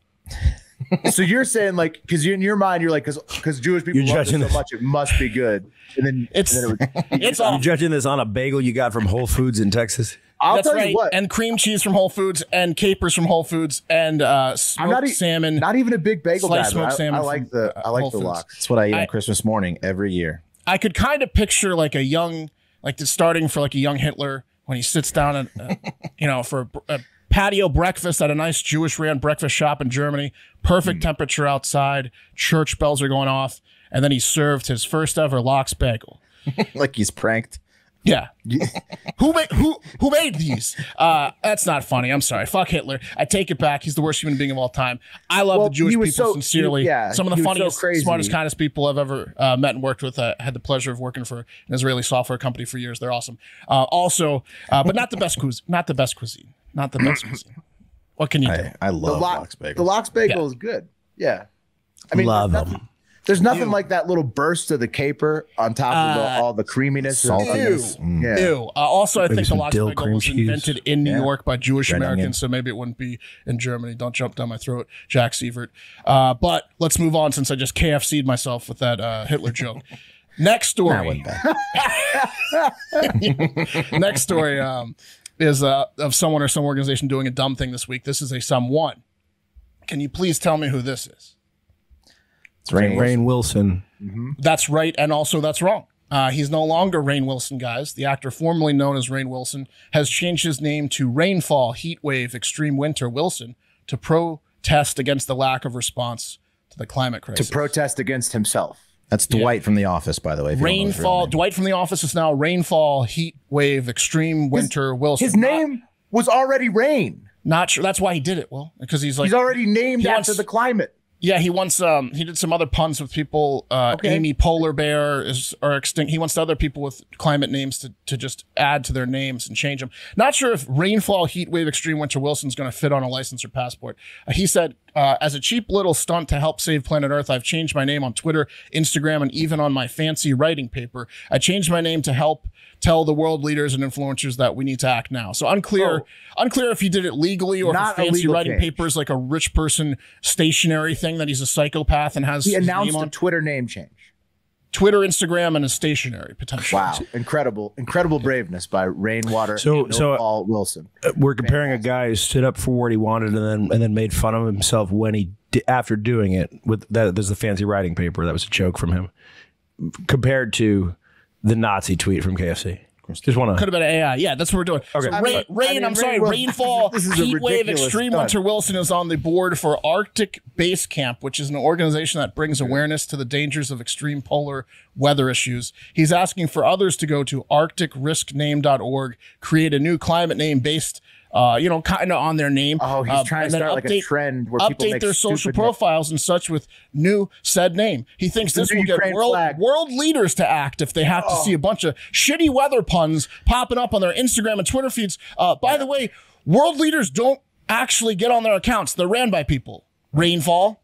So you're saying because in your mind you're like because Jewish people love this so much it must be good, and then it's awful. You're judging this on a bagel you got from Whole Foods in Texas. That's right. And cream cheese from Whole Foods and capers from Whole Foods and smoked salmon. Not even a big bagel guy. Smoked salmon. I like the lox. That's what I eat on Christmas morning every year. I could kind of picture like a young, starting for like a young Hitler when he sits down and for a patio breakfast at a nice Jewish ran breakfast shop in Germany. Perfect temperature outside. Church bells are going off, and then he served his first ever lox bagel. Like he's pranked. Yeah. Who made these? That's not funny. I'm sorry. Fuck Hitler. I take it back. He's the worst human being of all time. I love the Jewish people sincerely. Some of the funniest, smartest, kindest people I've ever met and worked with. I had the pleasure of working for an Israeli software company for years. They're awesome. But not the best cuisine. Not the best cuisine. What can you do? I love lox bagels. The lox bagel is good. Yeah. I mean, love them. There's nothing like that little burst of the caper on top of all the creaminess. Saltiness. Ew. Also, I think the some lox dill bagel cream was cheese. invented in New York by Jewish Red Americans, onion. so maybe it wouldn't be in Germany. Don't jump down my throat, Jack Sievert. But let's move on since I just KFC'd myself with that Hitler joke. Next story. Next story is of someone or some organization doing a dumb thing this week. This is a someone. Can you please tell me who this is? It's Rainn Wilson. Mm-hmm. That's right, and also that's wrong. He's no longer Rainn Wilson, guys. The actor formerly known as Rainn Wilson has changed his name to Rainfall, Heatwave, Extreme Winter Wilson to protest against the lack of response to the climate crisis. To protest against himself. That's Dwight from The Office, by the way. Rainfall. Dwight from The Office is now Rainfall, Heatwave, Extreme Winter Wilson. His name was already Rain. Not sure. That's why he did it. Well, because he's already named after the climate. Yeah, he wants he did some other puns with people. Amy Polar Bear are extinct. He wants other people with climate names to just add to their names and change them. Not sure if Rainfall, Heatwave, Extreme Winter Wilson's going to fit on a license or passport. He said, as a cheap little stunt to help save planet Earth, I've changed my name on Twitter, Instagram, and even on my fancy writing paper. I changed my name to help tell the world leaders and influencers that we need to act now. So unclear if he did it legally or if his fancy writing paper is like a rich person stationary thing that he's a psychopath and has. He announced a Twitter name change. Twitter, Instagram, and a stationary potentially. Wow, incredible braveness by Rainwater. So Wilson. We're comparing a guy who stood up for what he wanted and then made fun of himself when he after doing it. With that, there's the fancy writing paper that was a joke from him, compared to the Nazi tweet from KFC. Just want to. Could have been AI. Yeah, that's what we're doing. Okay. So Rainfall, Heatwave, Extreme Winter Wilson is on the board for Arctic Base Camp, which is an organization that brings awareness to the dangers of extreme polar weather issues. He's asking for others to go to arcticriskname.org, create a new climate name based kind of on their name. Oh, he's trying to start like a trend where people make their social profiles and such with new said name. He thinks this will get world leaders to act if they have to see a bunch of shitty weather puns popping up on their Instagram and Twitter feeds. By the way, world leaders don't actually get on their accounts. They're ran by people. Rainfall.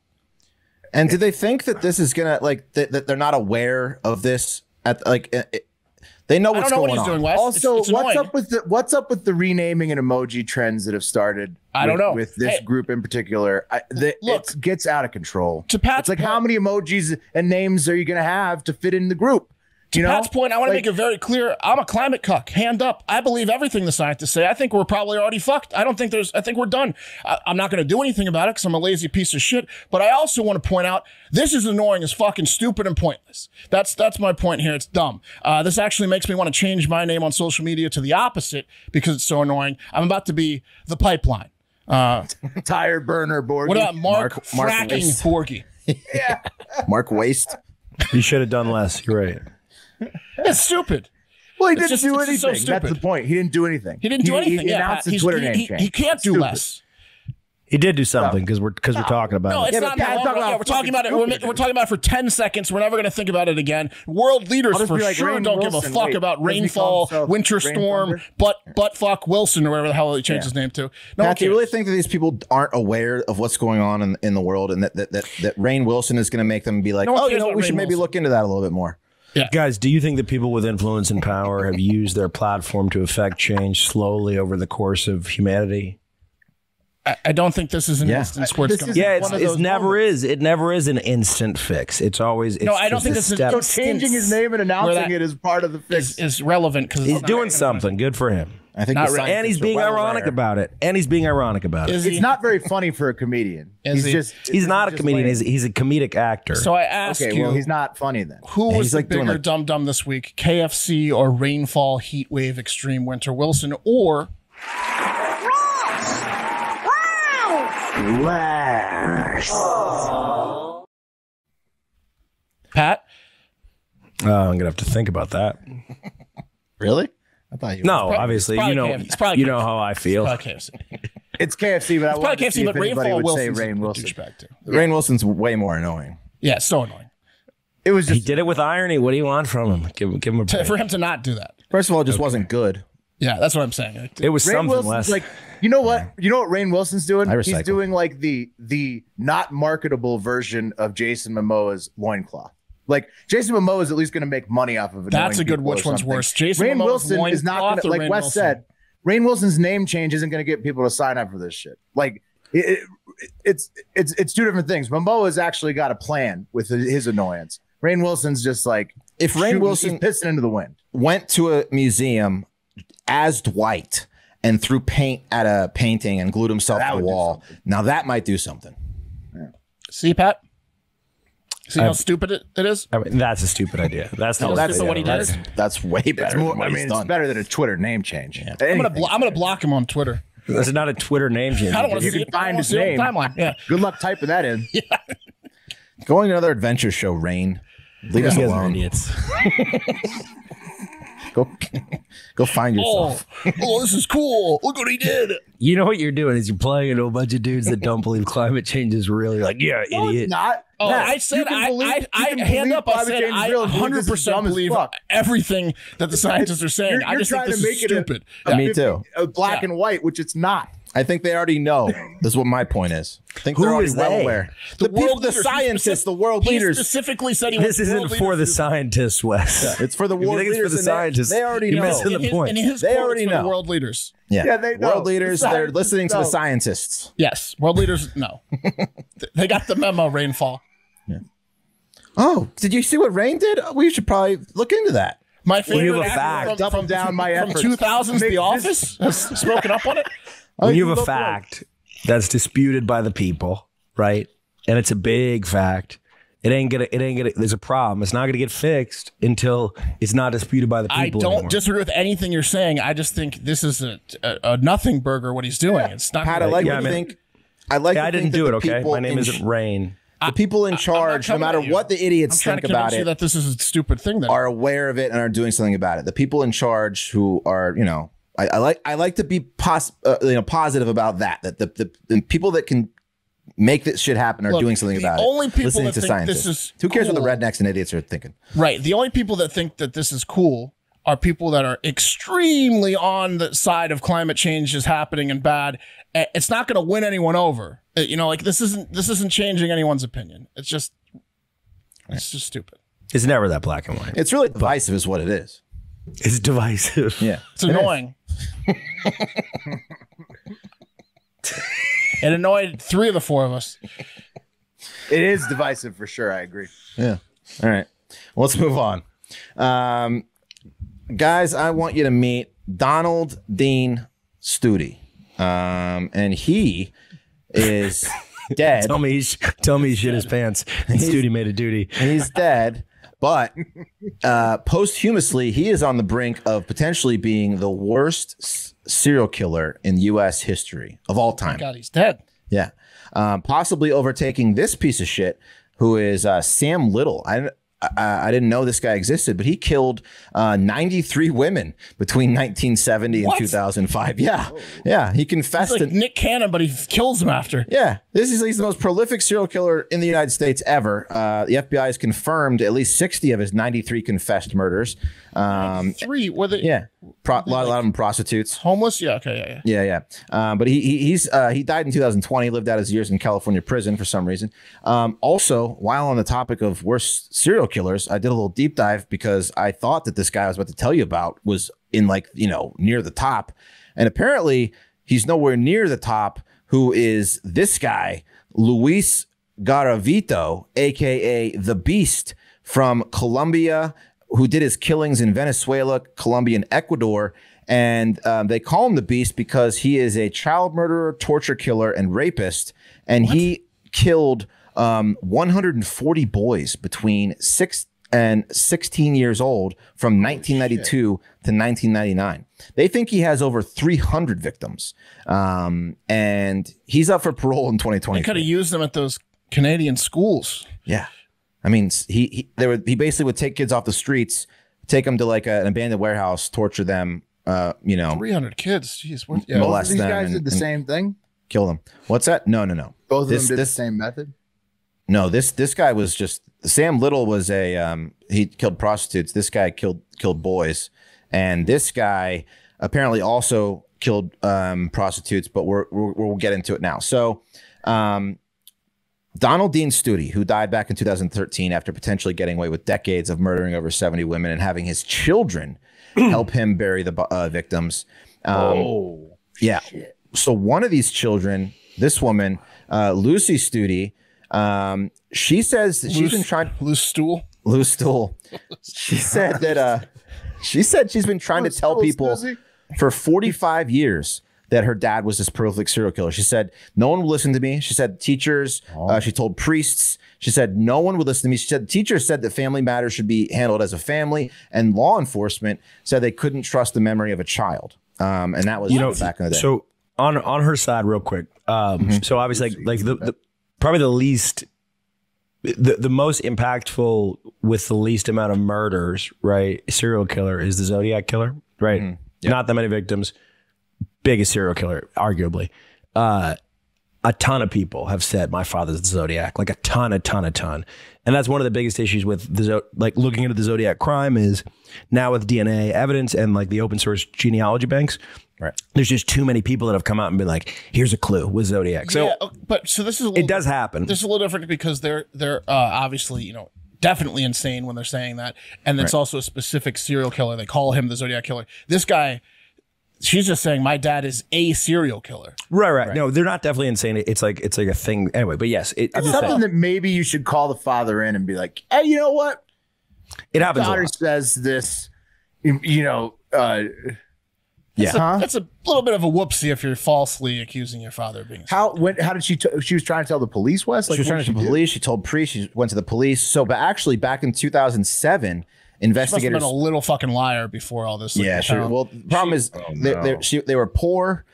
And do they think that this is gonna that they're not aware of this they know what's going on. Doing, Wes. Also, it's what's up with the renaming and emoji trends that have started? I don't know with this group in particular. It gets out of control. To Pat's it's like how many emojis and names are you going to have to fit in the group? To Pat's point, I want to make it very clear. I'm a climate cuck. Hand up. I believe everything the scientists say. I think we're probably already fucked. I think we're done. I'm not going to do anything about it because I'm a lazy piece of shit. But I also want to point out this is annoying as fucking stupid and pointless. That's my point here. It's dumb. This actually makes me want to change my name on social media to the opposite because it's so annoying. I'm about to be the pipeline. Tire burner Borgie. What about Mark fracking Borgie? Yeah. Mark Waste. You should have done less. You're right. It's stupid. Well, he didn't do anything. So That's the point. He didn't do anything. He didn't do anything. He announced the Twitter name change. He can't do less. He did do something because we're talking about it. No, it's not. We're talking about it. We're talking about it for 10 seconds. We're never going to think about it again. World leaders for sure don't give a fuck about Rainfall, Winter Storm, butt fuck Wilson or whatever the hell he changed his name to. No, Pat, do you really think that these people aren't aware of what's going on in the world and that Rainn Wilson is going to make them be like, we should maybe look into that a little bit more? Yeah. Guys, do you think that people with influence and power have used their platform to affect change slowly over the course of humanity? I don't think this is an instance where it's going to it never is. It never is an instant fix. It's always I don't think this is so changing his name and announcing it is part of the fix is relevant because he's doing something good for him. I think and he's being ironic about it. It's not very funny for a comedian. He's not a comedian. He's a comedic actor. So I ask you, well, he's not funny then. Who was the bigger dum-dum this week? KFC or Rainfall, Heat Wave, Extreme Winter, Wilson, or Pat? I'm gonna have to think about that. Really? I thought you. No, obviously, you know how I feel. It's KFC, but I want to see if anybody would say Rainn Wilson. Rainn Wilson's way more annoying. Yeah, so annoying. It was just, he did it with irony. What do you want from him? Give him a break. For him to not do that. First of all, it just wasn't good. Yeah, that's what I'm saying. It was Rainn something Wilson's less. Like, you know what? You know what Rainn Wilson's doing? I recycle. He's doing like the not marketable version of Jason Momoa's loincloth. Like Jason Momoa is at least going to make money off of it. That's a good. Which one's worse? Jason Rainn Momoa's Wilson is not going to, like Wes said, Rainn Wilson's name change isn't going to get people to sign up for this shit. Like it's two different things. Momoa has actually got a plan with his annoyance. Rainn Wilson's just like, if Rainn Wilson pissing into the wind, went to a museum as Dwight and threw paint at a painting and glued himself to the wall, now that might do something. Yeah. See, Pat? See how stupid it is? I mean, that's a stupid idea. That's what he does. That's way better. It's better than a Twitter name change. Yeah. I'm gonna block him on Twitter. That's not a Twitter name change. I don't want to see can find his name. Timeline. Yeah. Good luck typing that in. Yeah. Going to another adventure show, Rainn. Leave us alone. Idiots. Go find yourself. Oh, this is cool. Look what he did. You know what you're doing is you're playing into a bunch of dudes that don't believe climate change is real. You're like, yeah, no, idiot. It's not. Oh, I said I hand up. I said I 100% believe everything that the scientists are saying. I just think this is stupid. Me too. Black and white, which it's not. I think they already know. This is what my point is. I think they're already well aware. The scientists, the world leaders. He specifically said this isn't for the scientists, Wes. Yeah, it's for the world leaders. It's for the scientists. They already know. You're missing the point. They already know. The world leaders. Yeah, they know. World leaders. They're listening to the scientists. Yes, world leaders. No, they got the memo. Rainfall. Yeah. Oh, did you see what Rainn did? We should probably look into that. My favorite actor from 2000's The Office has spoken up on it. When you have a fact that's disputed by the people, right? And it's a big fact. There's a problem. It's not gonna get fixed until it's not disputed by the people. I don't disagree with anything you're saying. I just think this is a nothing burger what he's doing. Yeah. It's not. Pat, I like what you think. I like. I didn't do it. Okay, my name isn't Rainn. The people in charge, no matter what the idiots think about it, that this is a stupid thing, are aware of it and are doing something about it. The people in charge who are, you know, I like to be positive about that. That the people that can make this shit happen are doing something about it. Only people listening that to think scientists. this is who cares cool. what the rednecks and idiots are thinking? Right. The only people that think that this is cool are people that are extremely on the side of climate change is happening and bad. It's not going to win anyone over. You know, like this isn't changing anyone's opinion. It's just stupid. It's never that black and white. It's really divisive, is what it is. It's divisive. Yeah, it's annoying. It annoyed 3 of the 4 of us. It is divisive for sure. I agree. Yeah. All right. Well, let's move on. Guys, I want you to meet Donald Dean Studi. And he is dead. Tell me he shit his pants and Studi made a duty. He's dead. But posthumously, he is on the brink of potentially being the worst serial killer in U.S. history of all time. Oh God, he's dead. Yeah. Possibly overtaking this piece of shit, who is Sam Little. I didn't know this guy existed, but he killed 93 women between 1970 and 2005. Yeah. Yeah. He confessed. He's like Nick Cannon, but he kills them after. Yeah. He's the most prolific serial killer in the United States ever. The FBI has confirmed at least 60 of his 93 confessed murders. 3 were they? Yeah. A lot of them prostitutes. Homeless? Yeah. Okay. Yeah. But he died in 2020. Lived out his years in California prison for some reason. Also, while on the topic of worst serial killers, I did a little deep dive because I thought that this guy I was about to tell you about was in near the top, and apparently he's nowhere near the top. Who is this guy? Luis Garavito, aka the Beast, from Colombia, who did his killings in Venezuela, Colombia, and Ecuador, And they call him the Beast because he is a child murderer, torture killer, and rapist. And he killed 140 boys between 6 and 16 years old from 1992 to 1999. They think he has over 300 victims. And he's up for parole in 2020. They could have used him at those Canadian schools. Yeah. I mean, he basically would take kids off the streets, take them to like an abandoned warehouse, torture them, 300 kids. Jeez. Both of these guys did the same thing? Kill them. What's that? No. Both of them did the same method? No, this guy was just, Sam Little was he killed prostitutes. This guy killed boys. And this guy apparently also killed prostitutes, but we'll get into it now. So Donald Dean Studi, who died back in 2013 after potentially getting away with decades of murdering over 70 women and having his children help him bury the victims. Yeah. Shit. So one of these children, this woman, Lucy Studi, she says that she's been trying loose stool. She said that she's been trying to tell people for 45 years that her dad was this prolific serial killer. She said no one would listen to me. She said teachers. She told priests. She said no one would listen to me. She said teachers said that family matters should be handled as a family, and law enforcement said they couldn't trust the memory of a child. And that was back in the day. So on her side, real quick. So obviously, like the probably the least, the most impactful with the least amount of murders, right? Serial killer is the Zodiac killer, right? Mm-hmm. Yep. Not that many victims. Biggest serial killer, arguably. A ton of people have said my father's the Zodiac, like a ton. And that's one of the biggest issues with looking into the Zodiac crime is now with DNA evidence and like the open source genealogy banks. Right. There's just too many people that have come out and been like, here's a clue with Zodiac. So, this is it does happen. This is a little different because they're obviously, definitely insane when they're saying that. And it's also a specific serial killer. They call him the Zodiac killer. This guy, she's just saying my dad is a serial killer. Right. No, they're not definitely insane. It's like a thing anyway. But yes, it's something that maybe you should call the father in and be like, hey, you know what? It happens. Daughter says this. That's a little bit of a whoopsie if you're falsely accusing your father of being. How did she? She was trying to tell the police, Wes. She was trying to tell the police. She told priests. She went to the police. So, but actually, back in 2007. Investigators she must have been a little fucking liar before all this. Yeah, sure. Well, the problem is they were poor.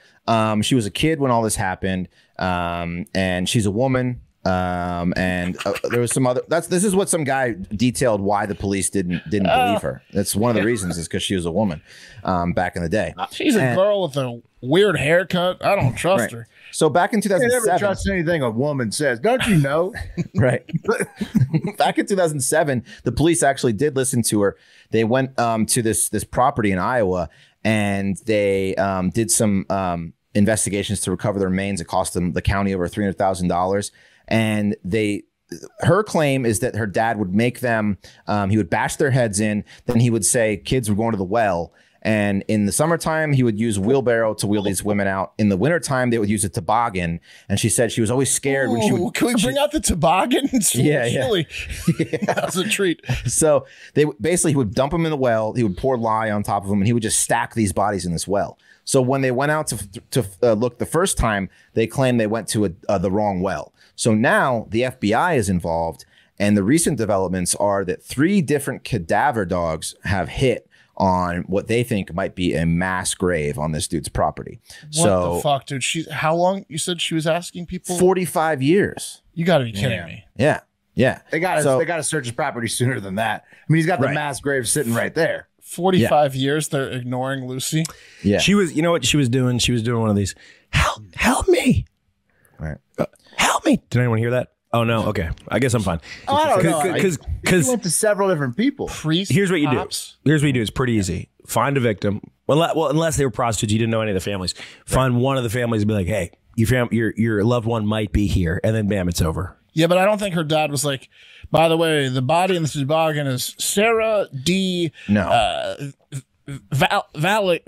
She was a kid when all this happened, and she's a woman. And there was some other. This is what some guy detailed why the police didn't believe her. That's one of the reasons is because she was a woman back in the day. She's a girl with a weird haircut. I don't trust her. So back in 2007, never trust anything a woman says. Don't you know? Right. Back in 2007, the police actually did listen to her. They went to this property in Iowa, and they did some investigations to recover the remains. It cost them the county over $300,000. And her claim is that her dad would make them. He would bash their heads in. Then he would say, "Kids were going to the well." And in the summertime, he would use a wheelbarrow to wheel these women out. In the wintertime, they would use a toboggan. And she said she was always scared when she would. Can we bring out the toboggan? Yeah. That's a treat. So he would dump them in the well. He would pour lye on top of them, and he would just stack these bodies in this well. So when they went out to look the first time, they claimed they went to the wrong well. So now the FBI is involved, and the recent developments are that 3 different cadaver dogs have hit on what they think might be a mass grave on this dude's property. What the fuck, dude? How long you said she was asking people? 45 years. You got to be kidding me. Yeah. They got to search his property sooner than that. I mean, he's got the mass grave sitting right there. 45 years they're ignoring Lucy. Yeah. She was, you know what she was doing? She was doing one of these, help me. Right. Help me. Did anyone hear that? Oh no. Okay. I guess I'm fine. I don't know. Because went to several different people. Here's what you do. Here's what you do. It's pretty easy. Find a victim. Well, unless they were prostitutes, you didn't know any of the families. Find one of the families and be like, hey, your loved one might be here, and then bam, it's over. Yeah, but I don't think her dad was like, by the way, the body in the toboggan is Sarah D. No. Valerie,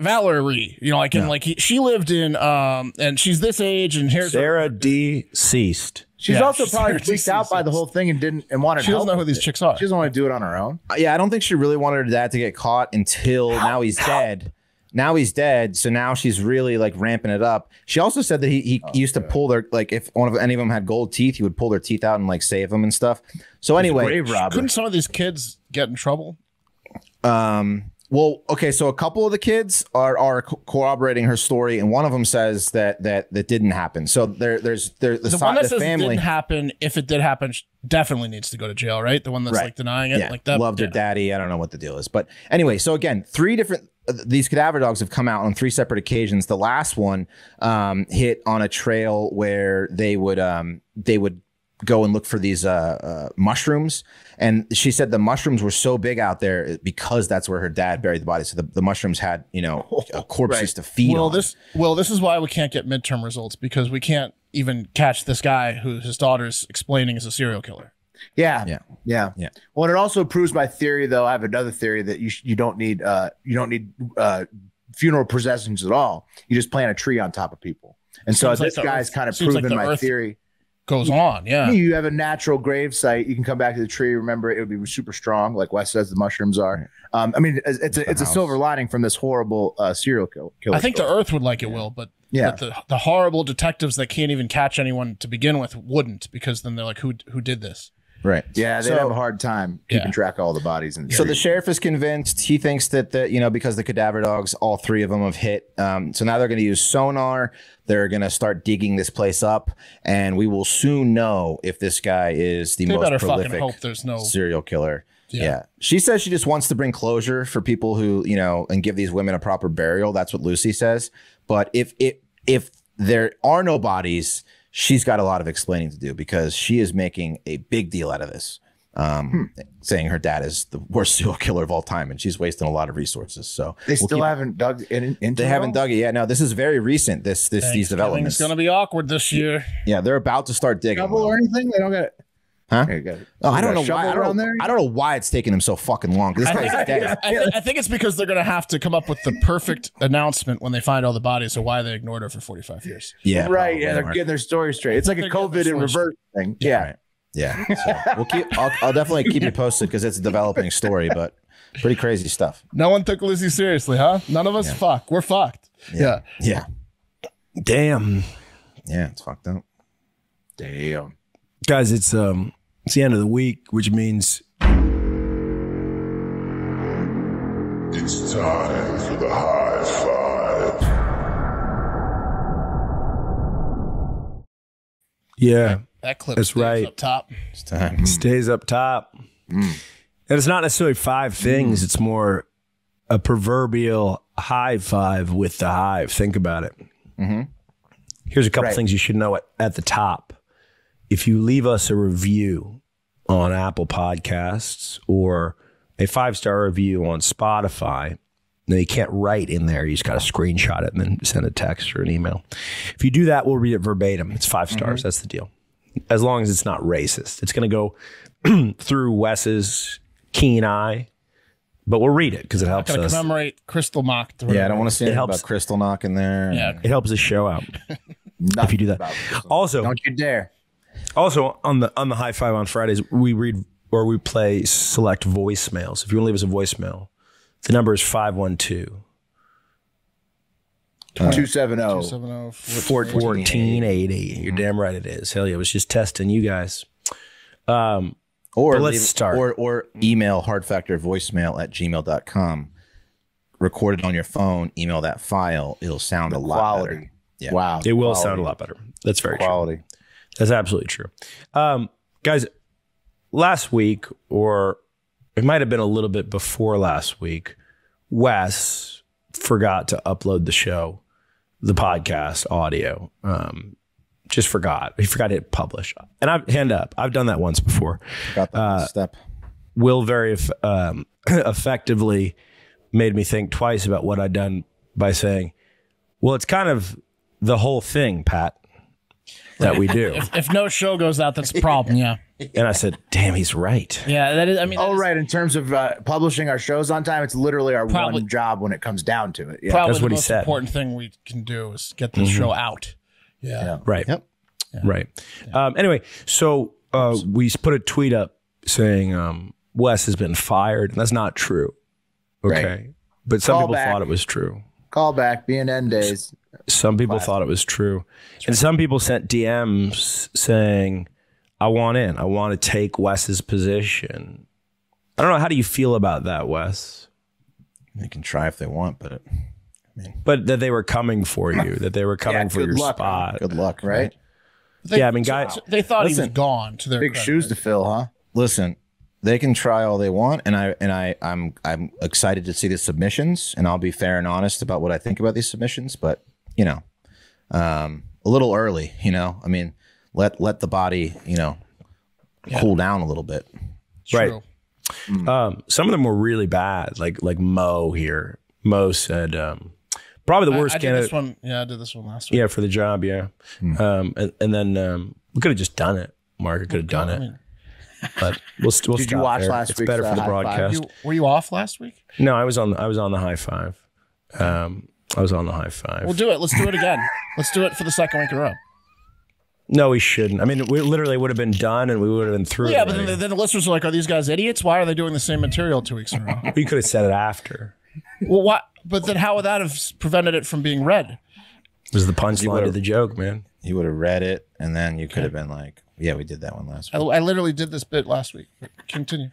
she lived in and she's this age, and here's Sarah deceased. She's also probably freaked out by the whole thing and wanted. She doesn't know who these chicks are. She doesn't want to do it on her own. Yeah, I don't think she really wanted her dad to get caught until now he's dead. Now he's dead. So now she's really like ramping it up. She also said that he used to pull their, like if any of them had gold teeth, he would pull their teeth out and like save them and stuff. So anyway, couldn't some of these kids get in trouble? Well, okay, so a couple of the kids are corroborating her story, and one of them says that didn't happen. So there's the one that says family it didn't happen. If it did happen, definitely needs to go to jail, right? The one that's like denying it, like that. Loved her daddy. I don't know what the deal is, but anyway. So again, 3 different these cadaver dogs have come out on 3 separate occasions. The last one hit on a trail where they would go and look for these mushrooms. And she said the mushrooms were so big out there because that's where her dad buried the body. So the mushrooms had, corpses to feed on. This is why we can't get midterm results, because we can't even catch this guy who his daughter's explaining is a serial killer. Yeah. Well, it also proves my theory, though. I have another theory that you don't need funeral processions at all. You just plant a tree on top of people. And so this guy's kind of proven my theory. Goes on, yeah. You have a natural grave site. You can come back to the tree. Remember, it would be super strong, like Wes says the mushrooms are. I mean, it's a silver lining from this horrible serial killer. I think the Earth would like it, Will, but the horrible detectives that can't even catch anyone to begin with wouldn't, because then they're like, who did this? Right. Yeah, they'd have a hard time keeping track of all the bodies. So the sheriff is convinced. He thinks that because the cadaver dogs, all 3 of them have hit. So now they're going to use sonar. They're going to start digging this place up, and we will soon know if this guy is the most prolific hope there's no serial killer. Yeah. She says she just wants to bring closure for people who, and give these women a proper burial. That's what Lucy says. But if there are no bodies, she's got a lot of explaining to do, because she is making a big deal out of this, saying her dad is the worst serial killer of all time, and she's wasting a lot of resources. So they still haven't dug into They haven't dug it yet. No, this is very recent. These developments. It's going to be awkward this year. Yeah, they're about to start digging. Shovel or anything? They don't get it. Huh? I don't know why. I don't know why it's taking them so fucking long. This guy's dead. I think it's because they're going to have to come up with the perfect announcement when they find all the bodies of why they ignored her for 45 years. Yeah, right. Yeah, they're getting their story straight. It's like a COVID in reverse thing. Yeah, right. Yeah. So I'll definitely keep you posted, because it's a developing story, but pretty crazy stuff. No one took Lizzie seriously, huh? None of us. We're fucked. Yeah. Damn. Yeah, it's fucked up. Damn. Guys, it's the end of the week, which means it's time for the Hive Five. Yeah. That clip that's right. Up top. It's time. Stays up top. And it's not necessarily 5 things. It's more a proverbial high five with the hive. Think about it. Here's a couple things you should know at the top. If you leave us a review on Apple Podcasts or a 5-star review on Spotify, then you can't write in there. You just got to screenshot it and then send a text or an email. If you do that, we'll read it verbatim. It's 5 stars. That's the deal. As long as it's not racist. It's going to go through Wes's keen eye, but we'll read it because it helps us. Commemorate Crystal Knock. Yeah, I don't want to say anything about Crystal Knock in there. Yeah. It helps us show out if you do that. Also, don't you dare. Also, on the High Five on Fridays, we read or we play select voicemails. If you want to leave us a voicemail, the number is 512-270-1480. You're damn right it is. Hell yeah, I was just testing you guys. Or let's start. Or email hardfactorvoicemail@gmail.com. Record it on your phone. Email that file. It'll sound a lot better. Yeah. Wow. It will sound a lot better. That's very quality. True. That's absolutely true. Guys, last week, or it might have been a little bit before last week, Wes forgot to upload the show, the podcast audio. Just forgot. He forgot to hit publish. And I've done that once before. Got that step. Will very effectively made me think twice about what I'd done by saying, well, it's kind of the whole thing, Pat, that we do. If no show goes out, that's a problem. Yeah. And I said, damn, he's right. Yeah, that is. I mean, right. In terms of publishing our shows on time, it's literally our one job when it comes down to it. Yeah. Probably that's what the he most said. Important thing we can do is get this show out. Yeah. Right. Yep. Yeah. Right. Yeah. Anyway, so we put a tweet up saying Wes has been fired, and that's not true. Okay. Right. But some people thought it was true. Callback, BNN days. Some people thought it was true. And some people sent DMs saying, I want in. I want to take Wes's position. I don't know. How do you feel about that, Wes? They can try if they want, but but that they were coming for you, that they were coming for your spot. Good luck, right? Yeah, I mean, guys, they thought he was gone. To their big shoes to fill, huh? Listen, they can try all they want, and I'm excited to see the submissions, and I'll be fair and honest about what I think about these submissions. But you know, a little early. You know, I mean, let the body, you know, cool down a little bit. Right. Some of them were really bad. Like Mo here. Mo said probably the worst candidate. This one, I did this one last week. Yeah, for the job. Yeah, and then we could have just done it. Mark could have done it. But we'll Did you watch last week? It's better for the broadcast. Were you off last week? No, I was on the Hive Five. I was on the Hive Five. We'll do it. Let's do it again. Let's do it for the second week in a row. No, we shouldn't. I mean, we literally would have been done, and we would have been through. Yeah, but then the listeners are like, "Are these guys idiots? Why are they doing the same material 2 weeks in a row?" We could have said it after. Well, what? But then how would that have prevented it from being read? It was the punchline of the joke, man. You would have read it, and then you could have been like, "Yeah, we did that one last week." I literally did this bit last week. Continue.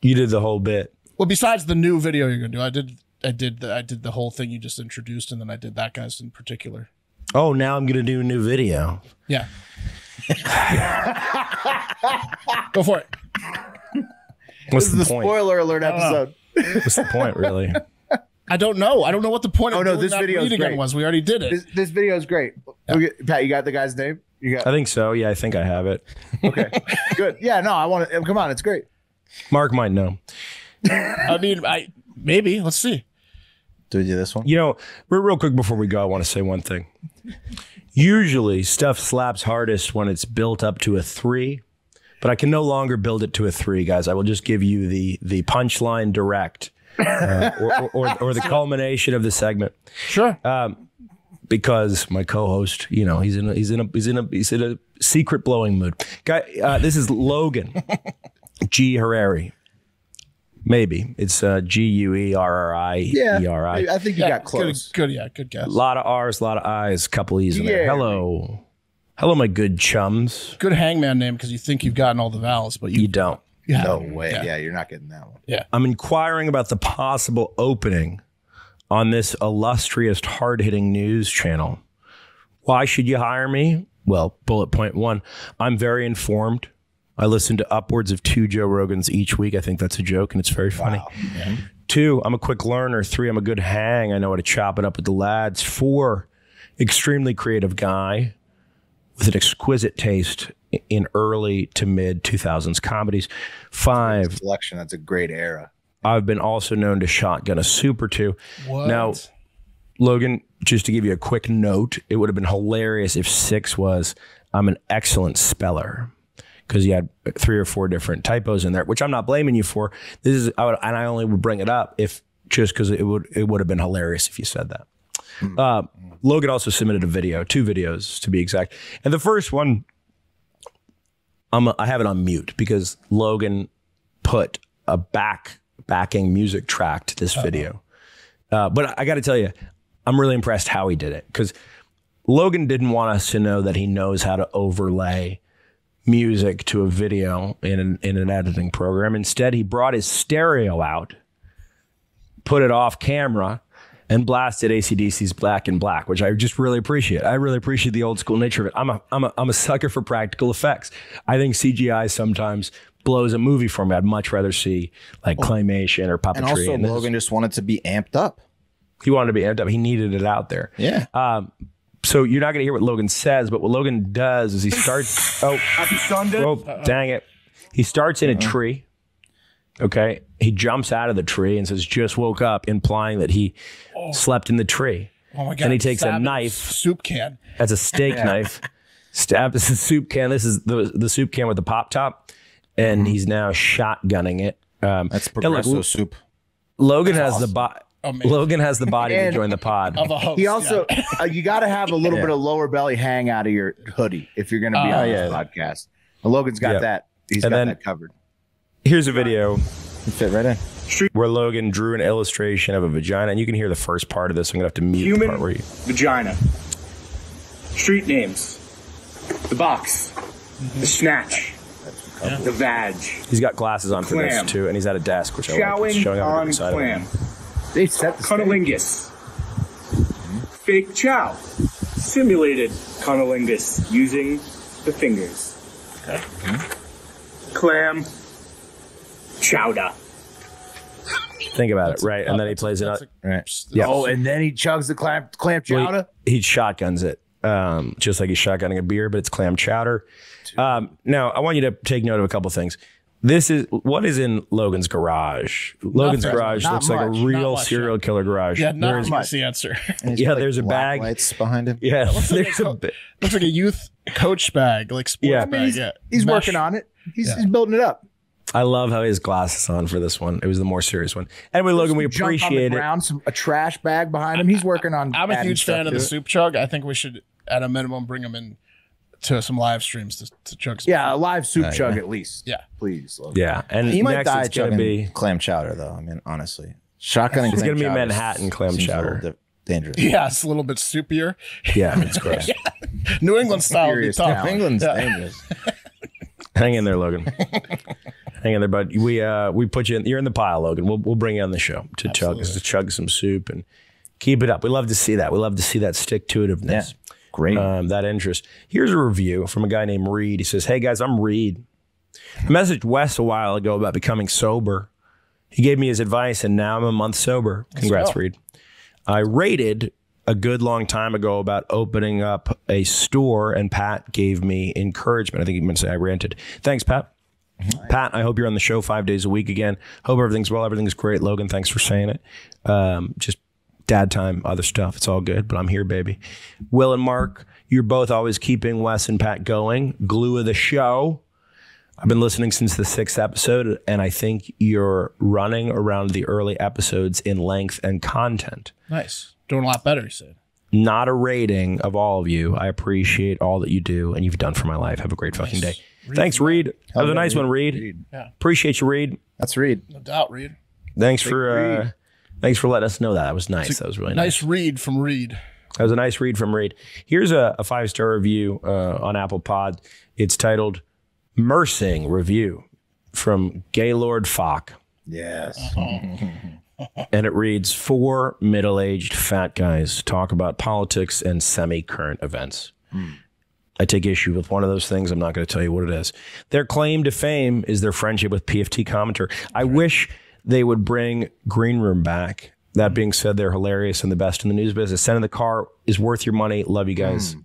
You did the whole bit. Well, besides the new video you're gonna do, I did the whole thing you just introduced, and then I did that guy's in particular. Oh, now I'm gonna do a new video. Yeah. Go for it. What's This is the point? spoiler alert episode. What's the point, really? I don't know. I don't know what the point of doing this that video is read again was. We already did it. This video is great. Pat, you got the guy's name? You got? I think so. Yeah, I think I have it. Okay, good. Yeah, no, I want to. Come on, it's great. Mark might know. I mean, maybe. Let's see. Do we do this one? You know, real quick before we go, I want to say one thing. Usually, stuff slaps hardest when it's built up to a 3, but I can no longer build it to a 3, guys. I will just give you the punchline direct, or the culmination of the segment. Sure. Because my co-host, you know, he's in a secret blowing mood. Guy, this is Logan G. Herreri. Maybe it's Guerri. I think you got close. Good guess. A lot of R's, a lot of I's, couple E's in there. Hello, my good chums. Good hangman name because you think you've gotten all the vowels, but you don't. No way. Yeah, you're not getting that one. Yeah. I'm inquiring about the possible opening on this illustrious, hard-hitting news channel. Why should you hire me? Well, bullet point 1, I'm very informed. I listen to upwards of 2 Joe Rogans each week. I think that's a joke, and it's very funny. Wow. Yeah. 2, I'm a quick learner. 3, I'm a good hang. I know how to chop it up with the lads. 4, extremely creative guy with an exquisite taste in early to mid 2000s comedies. 5, selection. That's a great era. I've been also known to shotgun a soup or 2. What? Now, Logan, just to give you a quick note, it would have been hilarious if 6 was, I'm an excellent speller. Because you had 3 or 4 different typos in there, which I'm not blaming you for. This is, and I only would bring it up if just because it would have been hilarious if you said that. Logan also submitted a video, 2 videos to be exact, and the first one, I have it on mute because Logan put a backing music track to this video. But I got to tell you, I'm really impressed how he did it because Logan didn't want us to know that he knows how to overlay music to a video in an editing program. Instead, he brought his stereo out, put it off camera, and blasted AC/DC's Black and Black, which I just really appreciate. I really appreciate the old school nature of it. I'm a sucker for practical effects. I think CGI sometimes blows a movie for me. I'd much rather see like claymation or puppetry. And also, Logan just wanted to be amped up. He wanted to be amped up. He needed it out there. Yeah. So you're not going to hear what Logan says, but what Logan does is he starts. Happy Sunday. Oh, dang it! He starts in a tree. Okay, he jumps out of the tree and says, "Just woke up," implying that he slept in the tree. Oh my God! And he takes a knife, soup can. That's a steak knife, stabs the soup can. This is the soup can with the pop top, and he's now shotgunning it. That's Progresso soup. Logan has the Logan has the body to join the pod. Of a host, he also, you got to have a little bit of lower belly hang out of your hoodie if you're going to be on the podcast. And Logan's got that. He's got that covered. Here's a video. You fit right in. where Logan drew an illustration of a vagina, and you can hear the first part of this. I'm gonna have to mute the part where you. Vagina. Street names. The box. The snatch. The vag. He's got glasses on for this too, and he's at a desk, which I like. He's showing on the side clam. They set the Cunnilingus. Fake chow. Simulated cunnilingus using the fingers. Okay. Clam. Chowder. Think about it, right? And then he plays it up. Right. Yeah. Oh, and then he chugs the clam chowder. Well, he shotguns it, just like he's shotgunning a beer, but it's clam chowder. Now, I want you to take note of a couple things. This is what is in Logan's garage. Logan's garage looks like a real serial killer garage. Yeah, not much. The answer. Yeah, there's a bag. Lights behind him. Yeah, looks like a youth coach bag, like sports bag. Yeah, he's working on it. He's building it up. I love how he has glasses on for this one. It was the more serious one. Anyway, Logan, we appreciate it. A trash bag behind him. He's working on. I'm a huge fan of the soup chug. I think we should, at a minimum, bring him in to some live streams to chug some. Yeah, a live soup chug at least. Yeah, please. Logan. Yeah, and he might die it's gonna be clam chowder though. I mean, honestly, shotgunning. It's gonna be Manhattan clam chowder. Dangerous. Yeah, it's a little bit soupier. Yeah, it's gross. New England style would be tough. New England's dangerous. Hang in there, Logan. Hang in there, bud. We put you in. You're in the pile, Logan. We'll bring you on the show to chug some soup and keep it up. We love to see that. We love to see that stick-to-itiveness. Yeah, great. That interest. Here's a review from a guy named Reed. He says, "Hey guys, I'm Reed. I messaged Wes a while ago about becoming sober. He gave me his advice, and now I'm a month sober. Congrats, Reed. I rated a good long time ago about opening up a store, and Pat gave me encouragement. I think he meant to say I ranted. Thanks, Pat." Pat, I hope you're on the show 5 days a week again. Hope everything's well. Everything's great. Logan, thanks for saying it. Just dad time, other stuff. It's all good, but I'm here, baby. Will and Mark, you're both always keeping Wes and Pat going. Glue of the show. I've been listening since the 6th episode, and I think you're running around the early episodes in length and content. Nice. Doing a lot better, you said. Not a rating of all of you. I appreciate all that you do and you've done for my life. Have a great fucking day. Thanks, Reed. That was a nice one, Reed. Yeah. Appreciate you, Reed. That's Reed. No doubt, Reed. Thanks for letting us know that. That was nice. That was really nice. Nice read from Reed. That was a nice read from Reed. Here's a 5-star review on Apple Pod. It's titled Mersing Review from Gaylord Falk. Yes. And it reads, 4 middle-aged fat guys talk about politics and semi-current events. I take issue with one of those things. I'm not going to tell you what it is. Their claim to fame is their friendship with PFT commenter. I wish they would bring Green Room back. That being said, they're hilarious and the best in the news business. Send in the car is worth your money. Love you guys.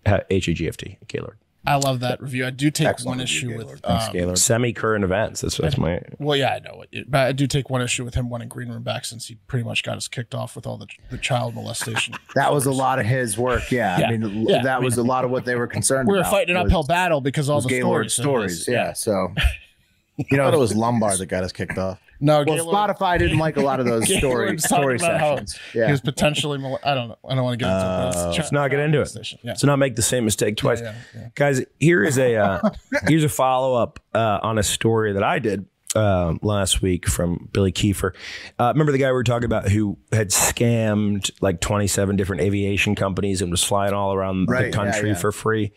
HAGFT, Gaylord. I love that review. I do take one issue with semi-current events. That's my. Well, yeah, I know it, but I do take one issue with him wanting Green Room back since he pretty much got us kicked off with all the child molestation. That was a lot of his work. Yeah, I mean, that was a lot of what they were concerned about. We were fighting an uphill battle because all the Gaylord stories. Yeah, so you know, it was Lombard that got us kicked off. No, well, Spotify didn't like a lot of those story sessions. Yeah. He was potentially. I don't know. I don't want to get into it. Let's not get into it. Yeah. So not make the same mistake twice, guys. Here is here's a follow up on a story that I did last week from Billy Kiefer. Remember the guy we were talking about who had scammed like 27 different aviation companies and was flying all around the country for free.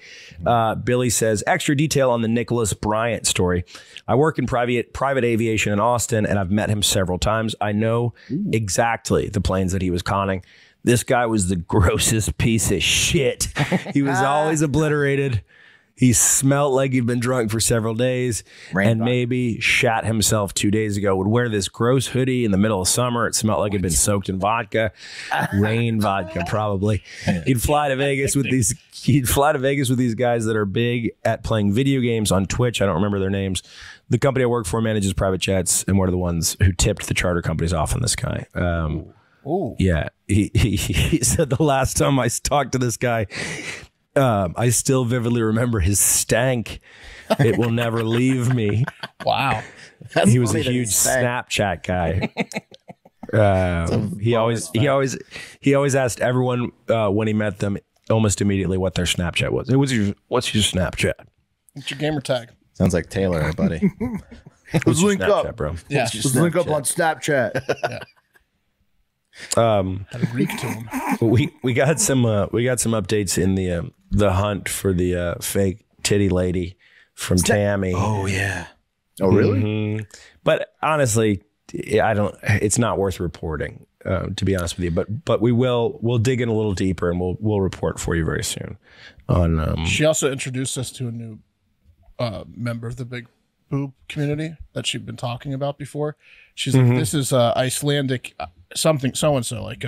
Billy says, extra detail on the Nicholas Bryant story. I work in private aviation in Austin, and I've met him several times. I know exactly the planes that he was conning. This guy was the grossest piece of shit. He was always obliterated. He smelled like he'd been drunk for several days and maybe shat himself 2 days ago. Would wear this gross hoodie in the middle of summer. It smelled like it'd been soaked in vodka, Rainn vodka probably. He'd fly to Vegas with these. He'd fly to Vegas with these guys that are big at playing video games on Twitch. I don't remember their names. The company I work for manages private jets, and one of the ones who tipped the charter companies off on this guy. Yeah, he said the last time I talked to this guy. I still vividly remember his stank. It will never leave me. Wow. He was a huge Snapchat guy. He always asked everyone when he met them almost immediately what their Snapchat was. What's your Snapchat? What's your gamer tag? Sounds like Taylor, buddy. Let's link Snapchat, up, bro. Yeah. Let's link up on Snapchat. Had a reek to him. We got some updates in the hunt for the fake titty lady from Tammy. Oh yeah. Oh really? Mm-hmm. But honestly, it's not worth reporting, to be honest with you. But we'll dig in a little deeper and we'll report for you very soon. She also introduced us to a new member of the big boob community that she'd been talking about before. She's like, this is Icelandic something so and so, like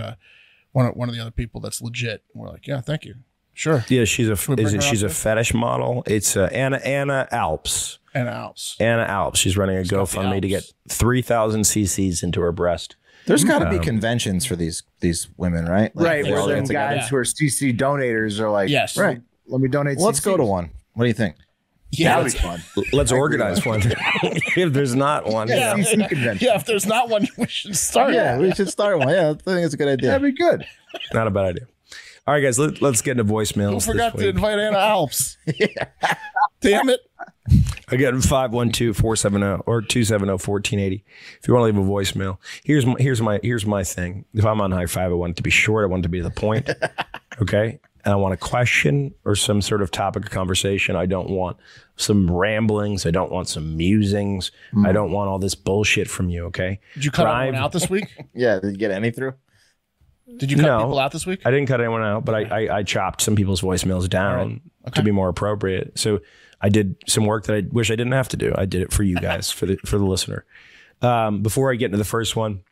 one of the other people that's legit. And we're like, yeah, thank you. Sure. Yeah, she's a fetish model. It's Anna Alps. Anna Alps. She's running a GoFundMe to get 3,000 cc's into her breast. There's got to be conventions for these women, right? Like, Right. Where then guys who are CC donators are like, yes, right. Let me donate. Well, let's go to one. What do you think? Yeah, that'd be fun. Let's organize one. If there's not one, yeah, if there's not one, we should start. Yeah, we should start one. Yeah, I think it's a good idea. That'd be good. Not a bad idea. All right, guys, let's get into voicemails. Who forgot to invite Anna Alps? Damn it. Again, 512-470 or 270-1480. If you want to leave a voicemail, here's my thing. If I'm on Hive Five, I want it to be short. I want it to be to the point. Okay. And I want a question or some sort of topic of conversation. I don't want some ramblings. I don't want some musings. I don't want all this bullshit from you, okay? Did you cut anyone out this week? Yeah, did you get any through? Did you cut people out this week? I didn't cut anyone out, but I chopped some people's voicemails down to be more appropriate. So I did some work that I wish I didn't have to do. I did it for you guys, for the listener. Before I get into the first one,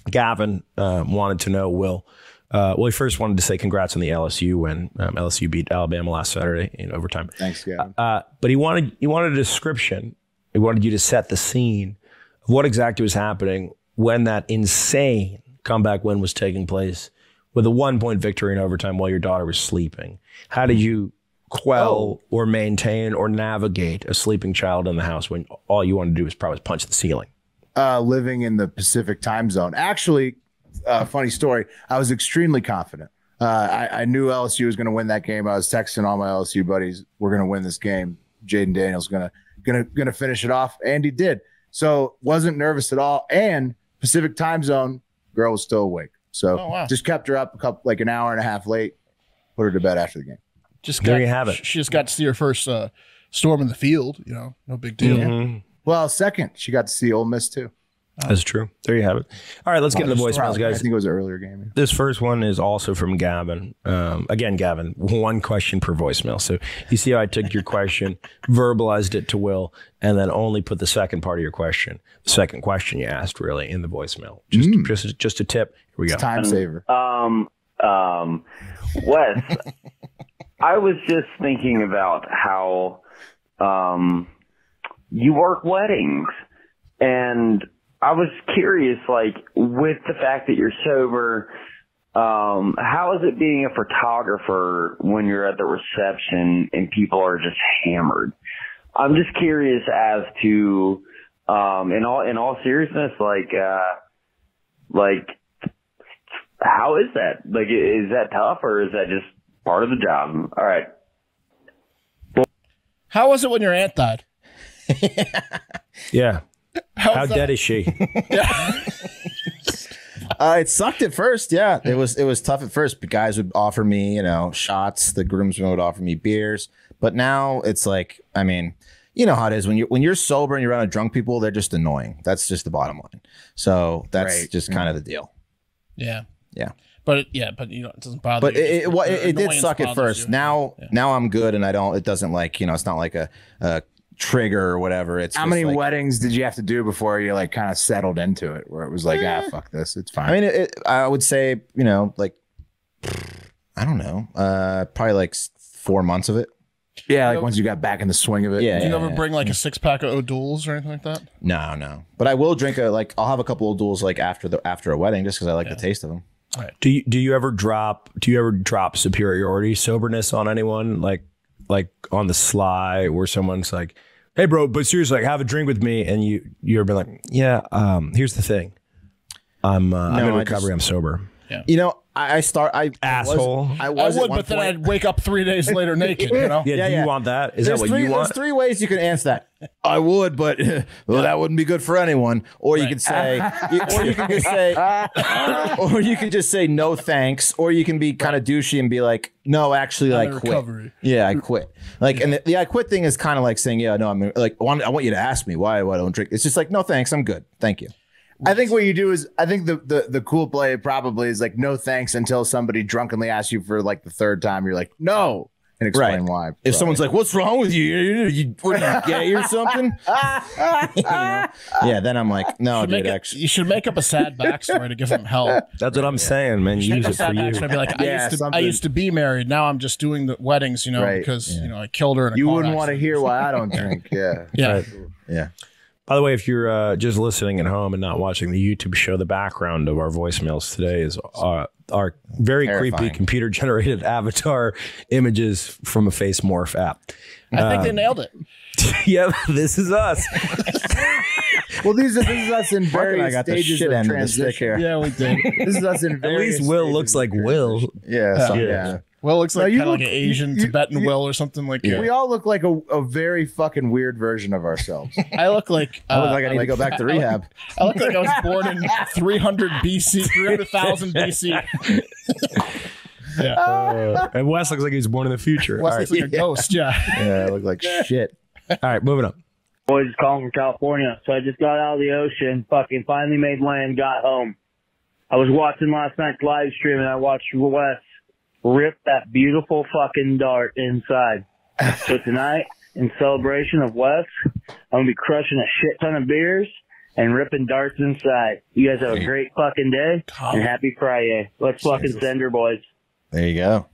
Gavin wanted to know, Will. He first wanted to say congrats on the LSU win. LSU beat Alabama last Saturday in overtime. Thanks, Gavin. But he wanted a description. He wanted you to set the scene of what exactly was happening when that insane comeback win was taking place with a 1-point victory in overtime while your daughter was sleeping. How did you quell or maintain or navigate a sleeping child in the house when all you wanted to do was probably punch the ceiling? Living in the Pacific time zone. Actually, funny story. I was extremely confident. I knew LSU was going to win that game. I was texting all my LSU buddies, "We're going to win this game. Jaden Daniels gonna finish it off," and he did. So wasn't nervous at all. And Pacific time zone, girl was still awake. So just kept her up an hour and a half late. Put her to bed after the game. There you have it. She just got to see her first storm in the field. No big deal. Mm-hmm. Well, second, she got to see Ole Miss too. That's true. There you have it. All right, let's get into the voicemails, guys. I think it was an earlier game. Yeah. This first one is also from Gavin. Again, Gavin, one question per voicemail. So you see how I took your question, verbalized it to Will, and then only put the second part of your question, the second question you asked, really, in the voicemail. Just a tip. Here we go. It's time saver. Wes, I was just thinking about how you work weddings, and I was curious, like, with the fact that you're sober, how is it being a photographer when you're at the reception and people are just hammered? I'm just curious as to, in all seriousness, like, how is that? Like, is that tough or is that just part of the job? All right. How was it when your aunt died? Yeah. How dead is she? It sucked at first. Yeah, it was tough at first. But guys would offer me, shots. The groomsmen would offer me beers. But now it's like, I mean, you know how it is when you're sober and you're around drunk people. They're just annoying. That's just the bottom line. So that's just kind of the deal. Yeah. Yeah. But it doesn't bother. But you. it did suck at first. You. Now I'm good and it doesn't like, it's not like a trigger or whatever. It's how many weddings did you have to do before you like kind of settled into it where it was like, fuck this, it's fine? I mean, I would say, like, I don't know, probably like 4 months of it. Yeah, like once you got back in the swing of it. Yeah. Did you ever bring like a 6-pack of O'Douls or anything like that? No. But I will drink I'll have a couple of O'Douls like after a wedding just because I like the taste of them. Right. Do you ever drop superiority soberness on anyone like on the sly where someone's like, "Hey bro, but seriously, like, have a drink with me," and you're been like, "Yeah, here's the thing, I'm in recovery, I'm sober." Yeah. You know, I asshole. I would, but then I'd wake up 3 days later naked. You know? Yeah, do you want that? Is that what you want? There's 3 ways you can answer that. I would, but well, that wouldn't be good for anyone. Or you could say, or you can just say, or you can just say no thanks. Or you can be kind of douchey and be like, no, actually, I quit. Recovery. Yeah, I quit. Like, and the I quit thing is kind of like saying, yeah, no, I'm like, I want you to ask me why I don't drink. It's just like, no, thanks, I'm good, thank you. I think what you do is, I think the cool play probably is like, no thanks until somebody drunkenly asks you for like the 3rd time. You're like, no, and explain why. If someone's like, what's wrong with you? What are you, gay or something? You know? Yeah, then I'm like, no, dude, actually. You should make up a sad backstory to give them help. That's what I'm saying, man. Use it for you. I'd be like, I used to be married. Now I'm just doing the weddings, you know, because you know I killed her. In a you wouldn't want to hear why I don't drink. Yeah. Yeah. By the way, if you're just listening at home and not watching the YouTube show, the background of our voicemails today is our very creepy computer-generated avatar images from a face morph app. I think they nailed it. Yeah, this is us. Well, this is us in various stages of transition. Yeah, we did. This is us in various At least Will looks like Will. Yeah. Will looks like kind of like an Asian Tibetan Will or something like that. We all look like a very fucking weird version of ourselves. I look like I need to go back to rehab. I look like I was born in 300 BC, 300,000 BC. And Wes looks like he was born in the future. Wes looks like a ghost, Yeah, I look like shit. All right, moving on. Boys calling from California. So I just got out of the ocean, fucking finally made land, got home. I was watching last night's live stream and I watched Wes rip that beautiful fucking dart inside. So tonight, in celebration of Wes, I'm going to be crushing a shit ton of beers and ripping darts inside. You guys have a great fucking day and happy Friday. Let's fucking send her, boys. There you go.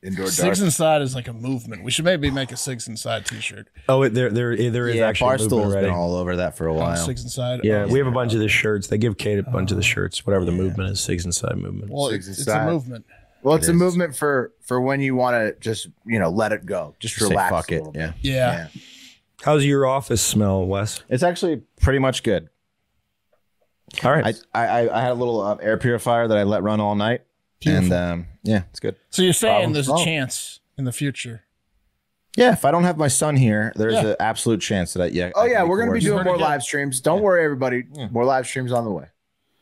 Indoor dart. Sigs Inside is like a movement. We should maybe make a Sigs Inside t-shirt. Oh, there is actually Barstool's been all over that for a while. Sigs Inside. Yeah, we have a bunch of the shirts. They give Kate a bunch of the shirts, whatever the movement is, Sigs Inside movement. Well, it's a movement. Well, it's a movement for when you want to just, let it go. Just relax. Fuck it. Yeah. How's your office smell, Wes? It's actually pretty much good. All right. I had a little air purifier that I let run all night. Beautiful. And it's good. So you're saying there's a chance in the future? Yeah, if I don't have my son here, there's an absolute chance that we're going to be doing more live streams. Don't worry, everybody. More live streams on the way.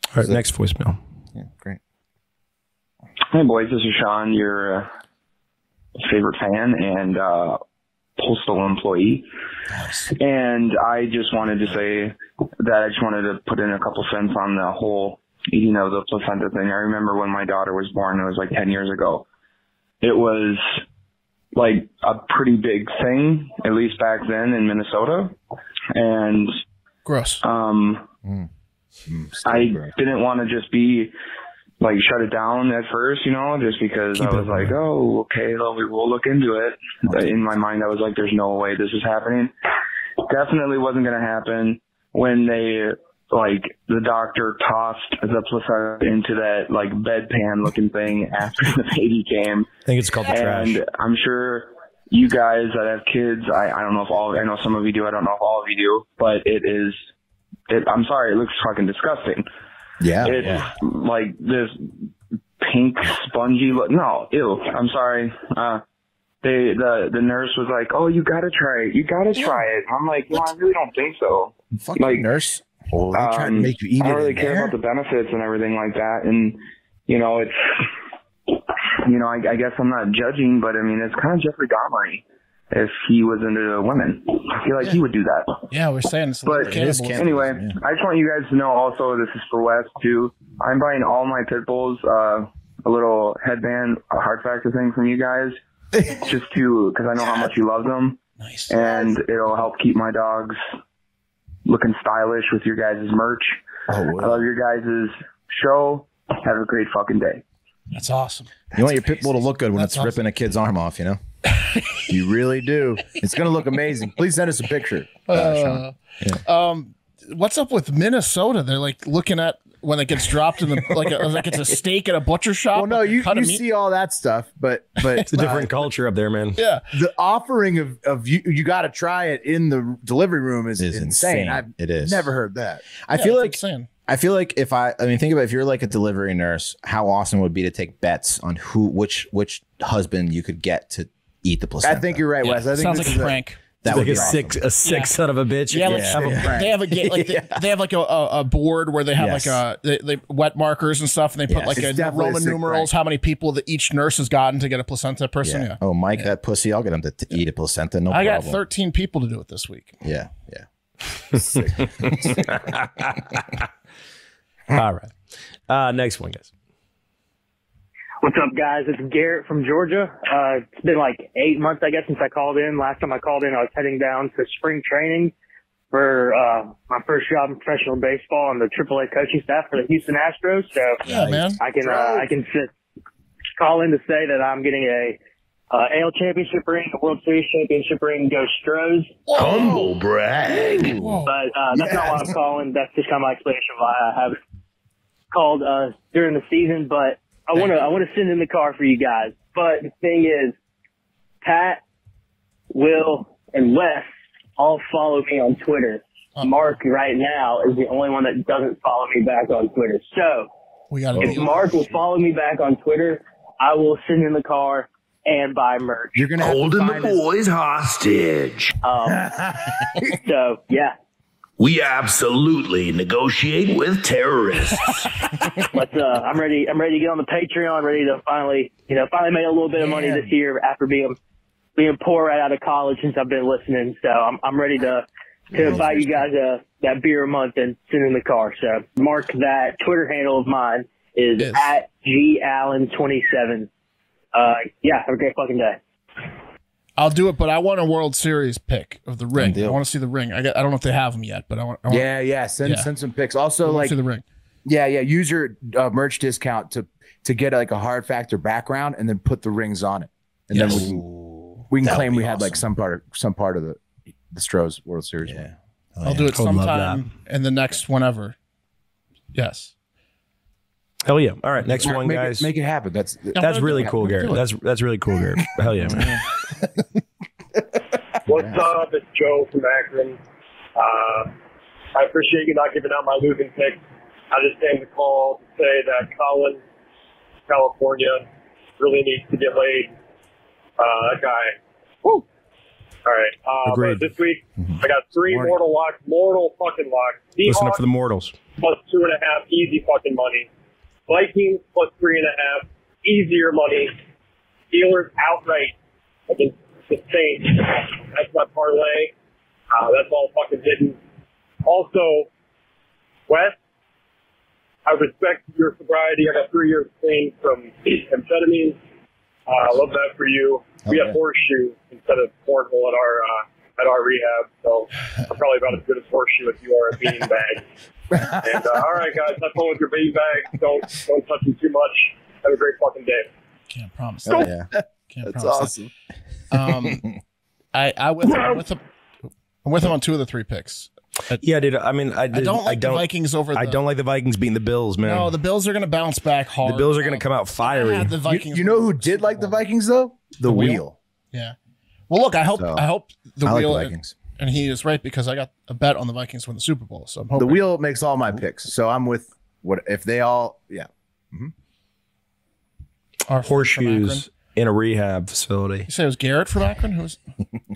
All right, next voicemail. Yeah, great. Hey, boys, this is Sean, your favorite fan and postal employee. Nice. And I just wanted to say that I just wanted to put in a couple cents on the whole eating of the placenta thing. I remember when my daughter was born, it was like 10 years ago. It was like a pretty big thing, at least back then in Minnesota. And gross. I didn't want to just be like shut it down at first, just because I was like, oh, okay, well, we'll look into it. But in my mind, I was like, there's no way this is happening. Definitely wasn't going to happen. When the doctor tossed the placenta into that like bedpan looking thing after the baby came. I think it's called the trash. And I'm sure you guys that have kids, I don't know I know some of you do, I don't know if all of you do, but I'm sorry, it looks fucking disgusting. Yeah. It's like this pink spongy look. No, ew. I'm sorry. The nurse was like, oh, you gotta try it. You gotta try it. I'm like, no, I really don't think so. Fucking like, nurse. Oh, they trying to make you eat it. I don't really care about the benefits and everything like that. And, it's, I guess I'm not judging, but I mean, it's kind of Jeffrey Dahmer if he was into women. I feel like he would do that. Yeah, we're saying it's but anyway, I just want you guys to know also, this is for Wes too. I'm buying all my pit bulls a little headband, a Heart Factor thing from you guys, just because I know how much you love them. Nice. And it'll help keep my dogs looking stylish with your guys' merch. I love your guys' show. Have a great fucking day. That's awesome. You want your pit bull to look good when it's ripping a kid's arm off, You really do. It's going to look amazing. Please send us a picture. What's up with Minnesota? They're like looking at when it gets dropped in the like it's a steak at a butcher shop. Well, no, you see all that stuff, but it's a different culture up there, man. Yeah, the offering of you got to try it in the delivery room is insane. It is. Never heard that. I feel like insane. I feel like think about if you're like a delivery nurse, how awesome it would be to take bets on which husband you could get to eat the placenta. I think you're right, Wes. I think sounds like a prank. That would like be a sick son of a bitch. Yeah, they have they have like a board where they have like they wet markers and stuff, and they put like a Roman numerals, how many people that each nurse has gotten to get a placenta person. Yeah. Oh, Mike, that pussy, I'll get him to eat a placenta. No I problem. got 13 people to do it this week. Yeah. All right. Next one, guys. What's up, guys? It's Garrett from Georgia. It's been like 8 months, I guess, since I called in. Last time I called in, I was heading down to spring training for my first job in professional baseball on the AAA coaching staff for the Houston Astros. So man. I can call in to say that I'm getting a AL championship ring, a World Series championship ring. Go Stros. Humble brag. But that's not why I'm calling. That's just kind of my explanation of why I haven't called during the season. But I want to send in the car for you guys. But the thing is, Pat, Will, and Wes all follow me on Twitter. Mark right now is the only one that doesn't follow me back on Twitter. So if Mark will follow me back on Twitter, I will send in the car and buy merch. You're gonna holding the boys hostage. So yeah. We absolutely negotiate with terrorists. But I'm ready to get on the Patreon, ready to finally make a little bit of money this year after being poor right out of college since I've been listening. So I'm ready to buy you guys that beer a month and send in the car. So mark that Twitter handle of mine is at @gallen27. Yeah, have a great fucking day. I'll do it, but I want a World Series pick of the ring. I want to see the ring. I don't know if they have them yet, but I want. Send some pics. Also, like see the ring. Yeah. Use your merch discount to get like a hard factor background, and then put the rings on it, and then we can claim we had like some part of the Stros World Series. Yeah, I'll do it sometime in the next whenever. Yes. Hell yeah! All right, next one, guys. Make it happen. That's really cool, Garrett. That's really cool, Garrett. Hell yeah, man. What's up? It's Joe from Akron. I appreciate you not giving out my losing pick. I just came to call to say that Colin, California, really needs to get laid. That guy. Woo! All right. But this week, I got 3 mortal fucking locks. Listen up for the mortals. Plus 2.5 easy fucking money. Vikings plus 3.5, easier money. Steelers outright against the Saints. That's my parlay. That's all fucking hidden. Also, Wes, I respect your sobriety. I got 3 years clean from amphetamines. I love that for you. We have horseshoe instead of cornhole at our rehab, so I'm probably about as good as horseshoe as you are at beanbag. And all right, guys, have fun with your baby bag. Don't touch them too much. Have a great fucking day. Can't promise. Oh, yeah, that's awesome. I'm with him on 2 of the 3 picks. Yeah, dude. I mean, I don't like the Vikings over. I don't like the Vikings beating the Bills, man. No, the Bills are going to bounce back hard. The Bills are going to come out fiery. The Vikings. You know who did like the Vikings though? The Wheel. Yeah. Well, look, I hope the Wheel. Like the Vikings. And he is right because I got a bet on the Vikings win the Super Bowl. So I'm hoping. The Wheel makes all my picks. So I'm with what if they all Our horseshoes in a rehab facility. You say it was Garrett from Akron? Who's?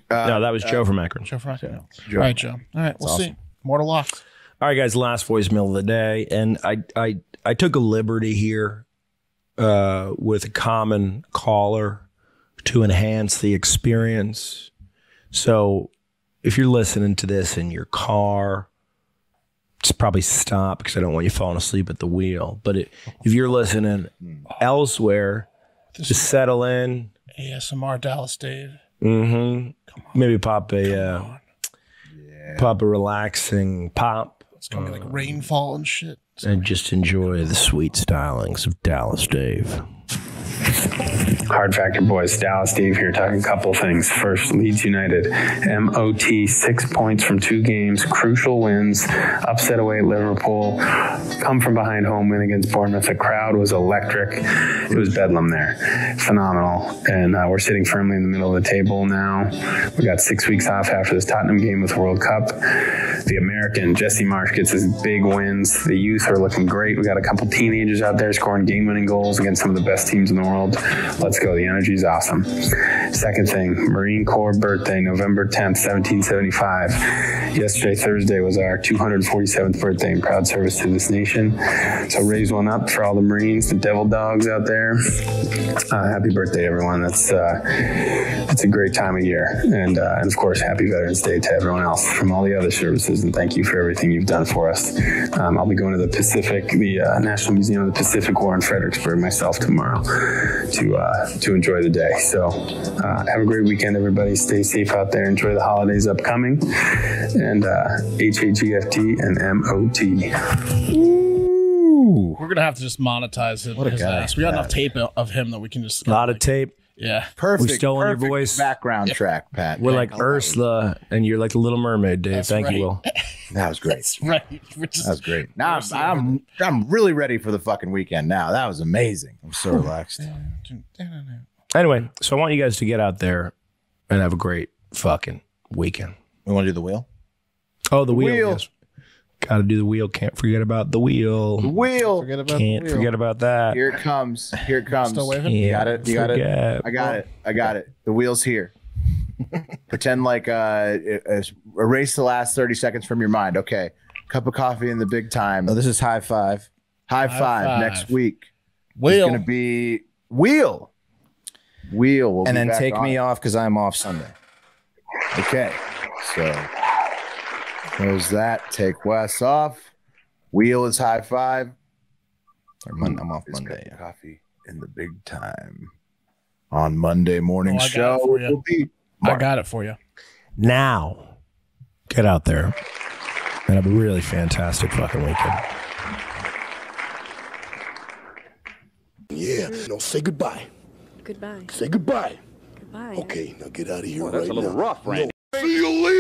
No, that was Joe from Akron. Joe from Akron. All right, Joe. All right, we'll see. Mortal locks. All right, guys. Last voicemail of the day, and I took a liberty here with a common caller to enhance the experience. So if you're listening to this in your car, just probably stop because I don't want you falling asleep at the wheel. But if you're listening elsewhere, just settle in. ASMR Dallas Dave. Maybe pop a relaxing pop. It's gonna be like rainfall and shit. And just enjoy the sweet stylings of Dallas Dave. Hard Factor boys, Dallas Steve here, talking a couple things. First, Leeds United, MOT, 6 points from 2 games, crucial wins, upset away at Liverpool, come from behind home win against Bournemouth. The crowd was electric. It was bedlam there. Phenomenal. And we're sitting firmly in the middle of the table now. We got 6 weeks off after this Tottenham game with World Cup. The American, Jesse Marsh, gets his big wins. The youth are looking great. We got a couple teenagers out there scoring game-winning goals against some of the best teams in the world. Let's go. The energy is awesome. Second thing, Marine Corps birthday, November 10th, 1775. Yesterday, Thursday, was our 247th birthday in proud service to this nation. So raise one up for all the Marines, the devil dogs out there. Happy birthday, everyone. That's a great time of year. And of course, happy Veterans Day to everyone else from all the other services. And thank you for everything you've done for us. I'll be going to the Pacific, the National Museum of the Pacific War in Fredericksburg myself tomorrow to enjoy the day. So have a great weekend, everybody. Stay safe out there. Enjoy the holidays upcoming. And HAGFT and MOT. Ooh. We're going to have to just monetize his ass. We got enough tape of him that we can just... A lot of tape. Yeah. Perfect. We've stolen your voice. Background track, Pat. We're like Ursula, and you're like the Little Mermaid, Dave. That's Thank right. you, Will. That was great. That's right. That was great. Now I'm really ready for the fucking weekend now. That was amazing. I'm so relaxed. Anyway, so I want you guys to get out there and have a great fucking weekend. We want to do the wheel? Oh, the wheel. Yes. Got to do the wheel. Can't forget about the wheel. The wheel. Can't forget about that. Here it comes. Here it comes. Still waving? You got it. You got it. I got it. I got it. The wheel's here. Pretend like erase the last 30 seconds from your mind. Okay. Cup of coffee in the big time. Oh, this is Hive Five. Hive Five next week. Wheel. It's going to be Wheel. We'll and be then back take on me it. off because I'm off Sunday. Okay. So close that. Take Wes off. Wheel is High Five. I'm off Monday. Yeah. Coffee in the big time on Monday morning show. I got it for you. Now, get out there and have a really fantastic fucking weekend. Yeah. No, say goodbye. Goodbye. Say goodbye. Goodbye. Okay, now get out of here Well, that's right a little now. rough, Randy. See you later.